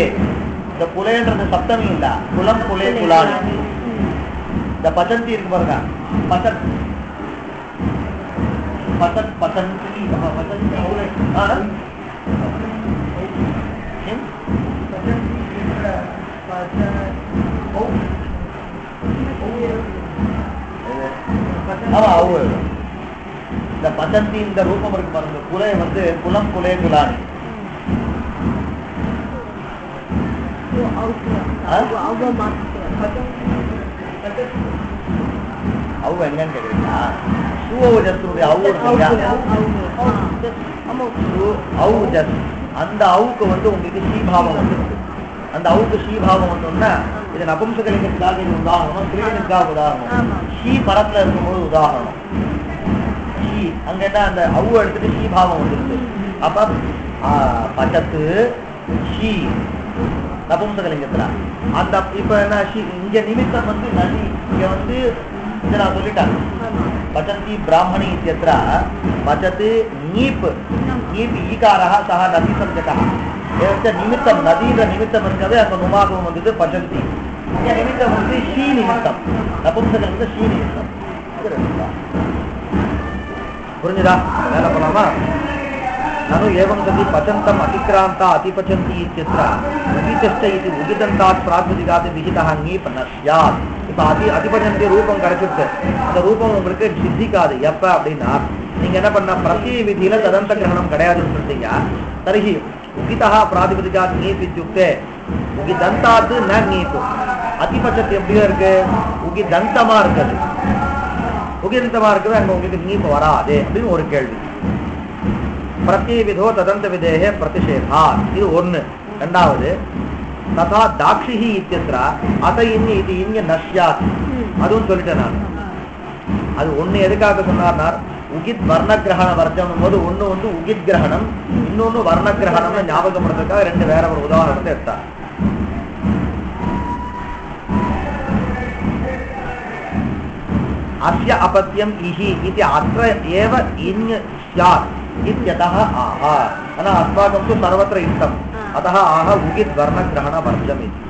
இந்த குலேன்றது சப்தமி இல்ல, குலம் குலே குலானி. இந்த பதந்தி இருக்கு பாருங்க, பசத் பசத் பசந்தி இந்த பசந்தி இந்த ரூபம் இருக்கு பாருங்க. குலே வந்து குலம் குலே குலானி. அவு என்னன்னு கேக்குறீங்களா? அந்த அவுக்கு வந்து உங்களுக்கு ஸ்ரீபாவம் வந்துருக்கு. அந்த அவுக்கு ஸ்ரீபாவம் வந்தோம்னா இது நபும்சகலிங்கத்துக்காக இது உதாரணம், ஸ்ரீலிங்கத்துக்காக உதாரணம், ஸ்ரீ பரத்துல இருக்கும்போது உதாரணம். ஸ்ரீ அங்க என்ன அந்த அவு எடுத்துட்டு ஸ்ரீபாவம் வந்துருக்கு. அப்ப பச்சத்து ஸ்ரீ நபும்சகலிங்கத்துல அந்த இப்ப என்ன இங்க நிமித்தம் வந்து நதி, இங்க வந்து இதை நான் சொல்லிட்டாங்க. पचन्ति ब्राह्मणी इत्यत्र पचत् ङीप् ङीप् ईकारः सः नदीसर्जकः एवञ्च निमित्तं नदीनिमित्तं वर्तते अङ्ग नुमागमं वदति पचन्ति निमित्तं वदति शी निमित्तं नपुंसकलिङ्ग शी निमित्तं புரிஞ்சுதா வேலை பண்ணலாமா ननु एवं सति पचन्तम् अतिक्रान्ता अतिपचन्ति इत्यत्र उगितश्च इति उगिदन्तात् प्रातिपदिकात् विहितः ङीप् न स्यात् இப்போ அதிபஜந்தி ரூபம் கிடைச்சிருக்கு அந்த ரூபம் உங்களுக்கு சித்திக்காது எப்ப அப்படின்னா நீங்க என்ன பண்ண பிரத்ய விதியில ததந்த கிரகணம் கிடையாதுன்னு சொல்றீங்க தர்ஹி உகிதः प्रातिपदिकात् ङीप् इत्युक्ते उगिदन्तात् न ङीप् அதிபச்சத்து எப்படியோ இருக்கு உகிதந்தமா இருக்குது உகிதந்தமா இருக்குது அங்க உங்களுக்கு ङीप् வராது அப்படின்னு ஒரு கேள்வி प्रत्यविधो तदंत विधेः प्रतिषेधात् இது ஒன்னு இரண்டாவது तथा दाक्षिहि इत्यत्र अत इन्नि इति इन्य नश्यात् அதுவும் சொல்லிட்டேன் நான் அது ஒன்னு எதுக்காக சொன்னார்னா உகித் வர்ண கிரகண வர்ஜம் போது ஒன்னு வந்து உகித் கிரகணம் இன்னொன்னு வர்ண கிரகணம்னு ஞாபகப்படுத்துறதுக்காக ரெண்டு வேற ஒரு உதாரணத்தை எடுத்தார் अस्य अपत्यम इहि इति अत्र एव इन्य स्यात् इत्यतः आह अना अस्माकं तु सर्वत्र इष्टम् अतः आह उगित् वर्णग्रहण वर्जम् इति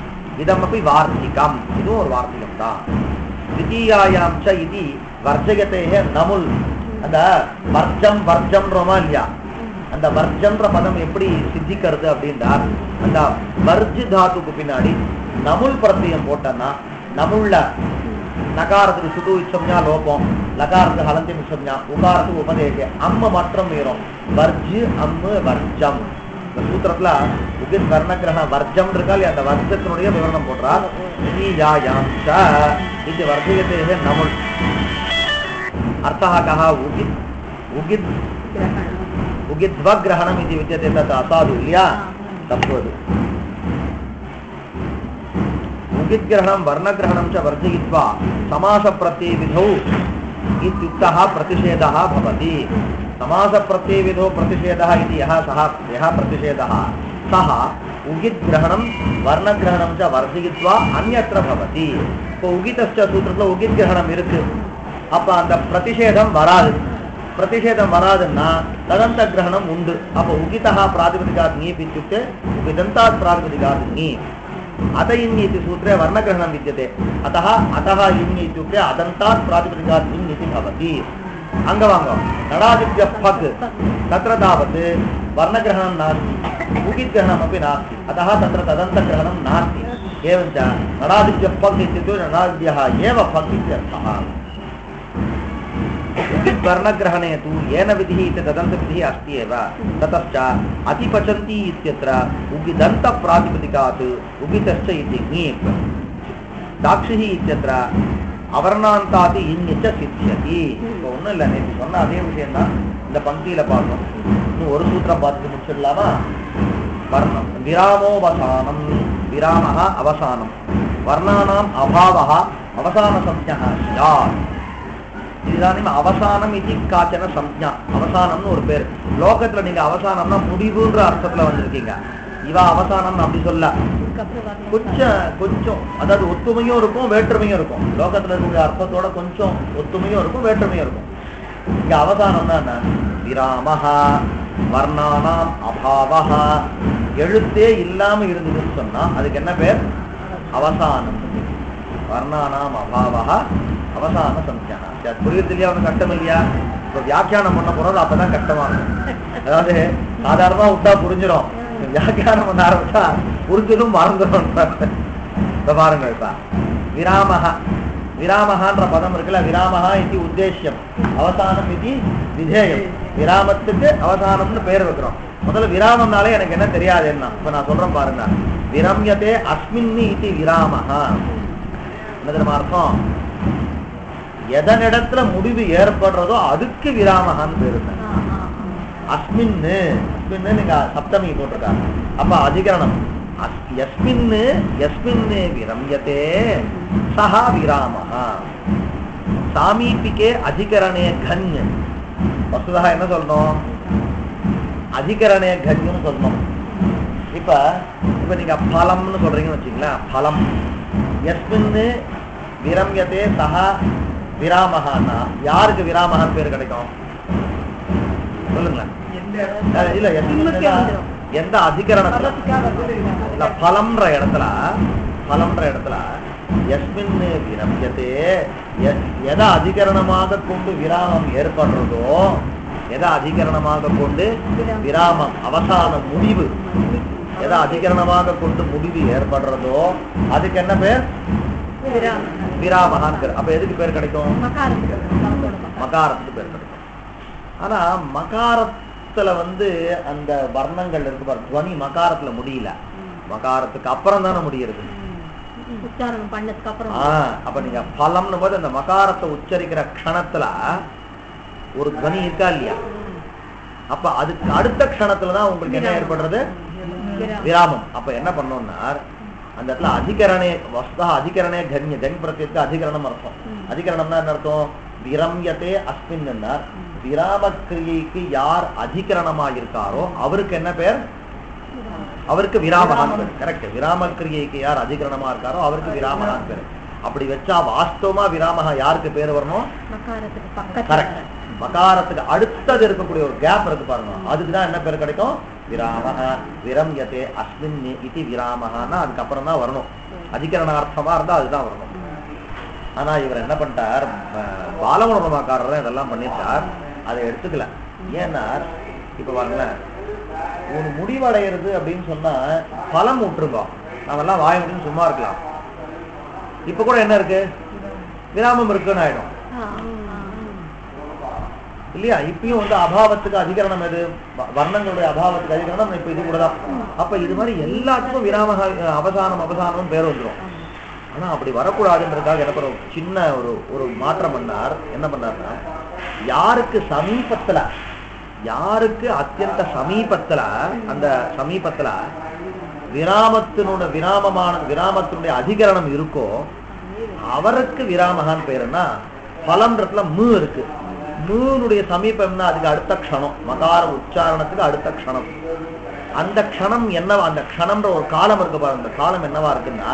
इदमपि वार्तिकम् इदु और वार्तिकं ता द्वितीयायां च इति वर्जयतेः नमुल् அந்த வர்ஜம் வர்ஜம் ரோமாலியா அந்த வர்ஜம்ன்ற பதம் எப்படி சித்திக்கிறது அப்படின்னா அந்த வர்ஜ் தாத்துக்கு பின்னாடி நமுல் பிரத்யம் போட்டனா நமுல்ல நகாரத்துக்கு சுது இச்சம்யா லோபம் லகாரத்துக்கு ஹலந்தியம் இச்சம்யா உகாரத்துக்கு உபதேச அம்ம மற்றும் மீறும் வர்ஜு அம்மு வர்ஜம் இந்த சூத்திரத்துல உகித் வர்ணகிரகண வர்ஜம் இருக்கா இல்லையா அந்த வர்ஜத்தினுடைய விவரணம் போடுறார் இது வர்ஜயத்தே நமுல் अर्थः कः उगित् उगित् उगिद्वग्रहणम् इति विद्यते तत् असाधु इल्लिया तप्पु उगिद्ग्रहणं वर्णग्रहणं च वर्जयित्वा समासप्रत्ययविधौ इत्युक्तः प्रतिषेधः भवति समासप्रत्ययविधौ प्रतिषेधः इति यः प्रतिषेधः सः उगिद्ग्रहणं वर्णग्रहणं च वर्जयित्वा अन्यत्र भवति இப்போ உகிதஸ்ச சூத்திரத்துல உகித்கிரகணம் இருக்கு அப்ப அந்த பிரதிஷேதம் வராதுன்னா ததந்த கிரகணம் உண்டு அப்ப உகிதः प्रातिपदिकात् ङीप् इत्युक्ते उगिदन्तात् प्रातिपदिकात् ङीप् अत इन् इति सूत्रे वर्णग्रहणं विद्यते अतः इन् इत्युक्ते अदन्तात् प्रातिपदिकात् इन् इति भवति अङ्गवाङ्गो नडादिभ्य फक् तत्र तावत् वर्णग्रहणं नास्ति उगिद्ग्रहणमपि नास्ति अतः तत्र तदन्तग्रहणं नास्ति एवञ्च नडादिभ्य फक् इत्युक्ते नडादिभ्यः एव फक् इत्यर्थः वर्णग्रहणे तु येन विधिः इति तदन्तविधिः अस्ति एव ततश्च अतिपचन्ति इत्यत्र उगिदन्त प्रातिपदिकात् उगितश्च इति ङीप् दाक्षिः इत्यत्र अवर्णान्तात् इन् च सिद्ध्यति ஒன்றும் இல்லை நேற்று சொன்ன அதே விஷயம் தான் இந்த பங்கியில பார்க்கணும் இன்னும் ஒரு சூத்திரம் பார்த்துட்டு முடிச்சிடலாமா வர்ணம் விராமோவசானம் விராமः அவசானம் வர்ணானாம் அபாவः அவசான சம்ஞः ஸ்யாத் இதானிம் அவசானம் இது காச்சன சம்ஞா அவசானம்னு ஒரு பேர் லோகத்துல நீங்க அவசானம்னா முடிவுன்ற அர்த்தத்துல வந்திருக்கீங்க இவ அவசானம் அப்படி சொல்ல கொஞ்சம் அதாவது ஒத்துமையும் இருக்கும் வேற்றுமையும் இருக்கும் லோகத்துல இருக்கிற அர்த்தத்தோட கொஞ்சம் ஒத்துமையும் இருக்கும் வேற்றுமையும் இருக்கும் இங்க அவசானம்னா என்ன விராமஹா வர்ணானாம் அபாவஹா எழுத்தே இல்லாம இருந்ததுன்னு சொன்னா அதுக்கு என்ன பேர் அவசானம் வர்ணானாம் அபாவஹா அவசான சம்ஞா புரியுது இல்லையா அவனுக்கு கஷ்டம் இல்லையா இப்ப வியாக்கியானம் பண்ண போறது அப்பதான் கஷ்டமா இருக்கும் அதாவது சாதாரணமா விட்டா புரிஞ்சிடும் வியாக்கியானம் பண்ண ஆரம்பிச்சா புரிஞ்சதும் மறந்துடும் இப்ப பாருங்க இப்ப விராமஹான்ற பதம் இருக்குல்ல விராமஹா இது உத்தேசியம் அவசானம் இது விதேயம் விராமத்துக்கு அவசானம்னு பெயர் வைக்கிறோம் முதல்ல விராமம்னாலே எனக்கு என்ன தெரியாது என்ன இப்ப நான் சொல்றேன் பாருங்க விரம்யதே அஸ்மின்னி இது விராமஹா என்ன அர்த்தம் எதனிடத்துல முடிவு ஏற்படுறதோ அதுக்கு விராமஹான்னு பேரு அஸ்மின்னு நீங்க சப்தமி போட்டிருக்காங்க அப்ப அதிகரணம் யஸ்மின்னு விரம்யதே சஹா விராமஹா சாமீபிகே அதிகரணே கன்ய வசுதா என்ன சொல்லணும் அதிகரணே கன்யம்னு சொல்லணும் இப்ப நீங்க பலம்னு சொல்றீங்கன்னு வச்சுங்களேன் பலம் யஸ்மின்னு விரம்யதே சஹா விராமகான்னா யாருக்கு விராமகான் பேர் கிடைக்கும் சொல்லுங்களேன். இல்ல எந்த அதிகரணத்துல பலம்ன்ற இடத்துல யஸ்மின் விரம்யத்தே எதை அதிகரணமாக கொண்டு விராமம் ஏற்படுறதோ, எதை அதிகரணமாக கொண்டு விராமம் அவசான முடிவு எதை அதிகரணமாக கொண்டு முடிவு ஏற்படுறதோ அதுக்கு என்ன பேர்? விராமகான் பேர். அப்ப எதுக்கு பேர் கிடைக்கும்? மகாரத்துக்கு பேர் கிடைக்கும். ஆனா மகாரத்துல அந்த வர்ணங்கள் இருக்கு பாரு, துவனி மகாரத்துல முடியல, மகாரத்துக்கு அப்புறம் தானே முடியுது. அப்ப நீங்க பலம்னு போது அந்த மகாரத்தை உச்சரிக்கிற க்ஷணத்துல ஒரு துவனி இருக்கா இல்லையா? அப்ப அதுக்கு அடுத்த க்ஷணத்துலதான் உங்களுக்கு என்ன ஏற்படுறது? விராமம். அப்ப என்ன பண்ணோம்னா அந்த இடத்துல அதிகரணே வஸ்தா அதிகரணே கன்ய கன் பிரத்யேக அதிகரணம் அர்த்தம். அதிகரணம்னா என்ன அர்த்தம்? விரம்யத்தே அஸ்மின். விராம கிரியைக்கு யார் அதிகரணமா இருக்காரோ அவருக்கு என்ன பேர்? அவருக்கு விராமகான் பேர். கரெக்ட். விராம கிரியைக்கு யார் அதிகரணமா இருக்காரோ அவருக்கு விராமகான் பேர். அப்படி வச்சா வாஸ்தவமா விராமகா யாருக்கு பேர் வரணும்? கரெக்ட். மகாரத்துக்கு அடுத்தது இருக்கக்கூடிய ஒரு கேப் இருக்கு பாருங்க, அதுக்குதான் என்ன பேர் கிடைக்கும்? விராமஹ. விரம்யத்தே அஸ்மின் இதி விராமஹான்னா அதுக்கப்புறம் தான் வரணும். அதிகரணார்த்தமா இருந்தா அதுதான் வரணும். ஆனா இவர் என்ன பண்ணிட்டார், பாலகுணமாக்காரர் இதெல்லாம் பண்ணிட்டார், அதை எடுத்துக்கல. ஏன்னா இப்ப பாருங்க, ஒரு முடிவடைகிறது அப்படின்னு சொன்னா பலம் விட்டுருக்கோம், நாம எல்லாம் வாய முடியும் சும்மா இருக்கலாம். இப்ப கூட என்ன இருக்கு? விராமம் இருக்குன்னு ஆயிடும் இல்லையா? இப்பயும் அபாவத்துக்கு அதிகரணம் எது? வர்ணங்களுடைய அபாவத்துக்கு அதிகரணம் இப்ப இது கூடதான். அப்ப இது மாதிரி எல்லாத்துக்கும் விராம அவசானம் பேர் வந்துடும். ஆனா அப்படி வரக்கூடாதுன்றதுக்காக என்ன பண்ண சின்ன ஒரு மாற்றம் பண்ணார். என்ன பண்ணார்னா, யாருக்கு அத்தியந்த சமீபத்துல அந்த சமீபத்துல விராமத்தினுடைய அதிகரணம் இருக்கோ அவருக்கு விராமகான் பேருன்னா, பலம்ன்றதுல மு இருக்கு, மூனுடைய சமீபம்னா அதுக்கு அடுத்த க்ஷணம், மகார உச்சாரணத்துக்கு அடுத்த க்ஷணம். அந்த க்ஷணம் என்னவா, அந்த க்ஷணம்ன்ற ஒரு காலம் இருக்கு பாருங்க, அந்த காலம் என்னவா இருக்குன்னா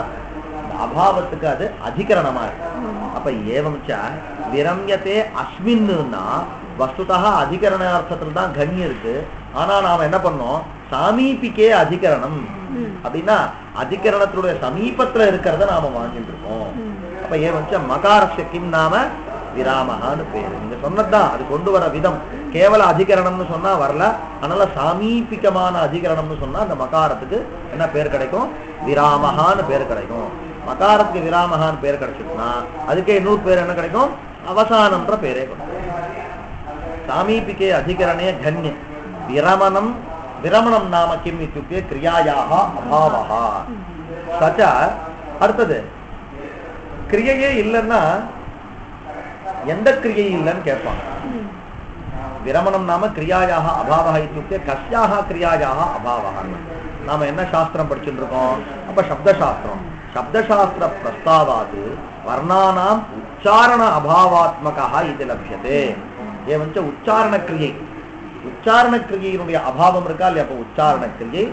அபாவத்துக்கு அது அதிகரணமா இருக்கு. அப்ப ஏவம்ச விரம்யத்தே அஸ்மின்னா வஸ்துதா அதிகரண அர்த்தத்துல தான் கண்ணியம் இருக்கு. ஆனா நாம என்ன பண்ணோம், சாமீபிக்கே அதிகரணம் அப்படின்னா அதிகரணத்துடைய சமீபத்துல இருக்கிறத நாம வாங்கிட்டு இருக்கோம். அப்ப ஏவம்ச மகாரஸ்ய கிம் நாம விராமகான்னு பேரு. நீங்க சொன்னதுதான் அது கொண்டு வர விதம். கேவல அதிகரணம்னு சொன்னா வரல, அதனால சாமீபிகமான அதிகரணம்னு சொன்னா அந்த மகாரத்துக்கு என்ன பேர் கிடைக்கும்? விராமகான்னு பேர் கிடைக்கும். மகாரத்துக்கு விராமகான்னு பேர் கிடைச்சிருக்குன்னா அதுக்கே இன்னொரு பேர் என்ன கிடைக்கும்? அவசானம்ன்ற பேரே கிடைக்கும். சாமீபிக்கே அதிகரணே கன்ய விரமணம் நாம கிம் இத்யுக்தே கிரியாயாக அபாவஹா சச்ச. அடுத்தது கிரியையே இல்லைன்னா எந்த கிரியை இல்லைன்னு கேட்பாங்க. விரமணம் நாம கிரியாயாக அபாவஹா இத்யுக்தே கஸ்யாக கிரியாயாக அபாவஹா. நாம என்ன சாஸ்திரம் படிச்சுட்டு இருக்கோம்? அப்ப சப்தசாஸ்திரம். சப்தசாஸ்திர பிரஸ்தாவாது வர்ணானாம் உச்சாரண அபாவாத்மகா இது லட்சியதே. ஏவஞ்ச உச்சாரண கிரியை, உச்சாரண கிரியையினுடைய அபாவம் இருக்கா இல்லையா? அப்ப உச்சாரண கிரியை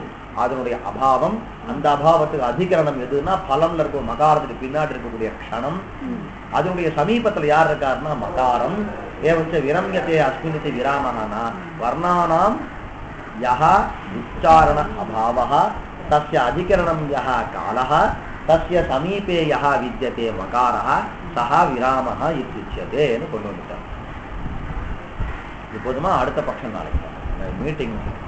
அதனுடைய அபாவம், அந்த அபாவத்துக்கு அதிகரணம் எதுன்னா பலம்ல இருக்கும் மகாரத்துக்கு பின்னாடி இருக்கக்கூடிய க்ஷணம். அதனுடைய சமீபத்துல யார் இருக்காருன்னா மகாரம். ஏவஞ்ச விரம்யத்தே அஸ்மினிதி விராமஹானா வர்ணானாம் யஹா உச்சாரண அபாவஹா தஸ்ய அதிகரணம் யஹா காலஹ தஸ்ய சமீபே யஹா வித்யதே மகாரஹ சஹா விராமஹ இத்யுச்யதேன்னு கொண்டு வந்துட்டார். இப்போதுமா அடுத்த பட்சம் நாளைக்கு மீட்டிங் பார்த்தேன்.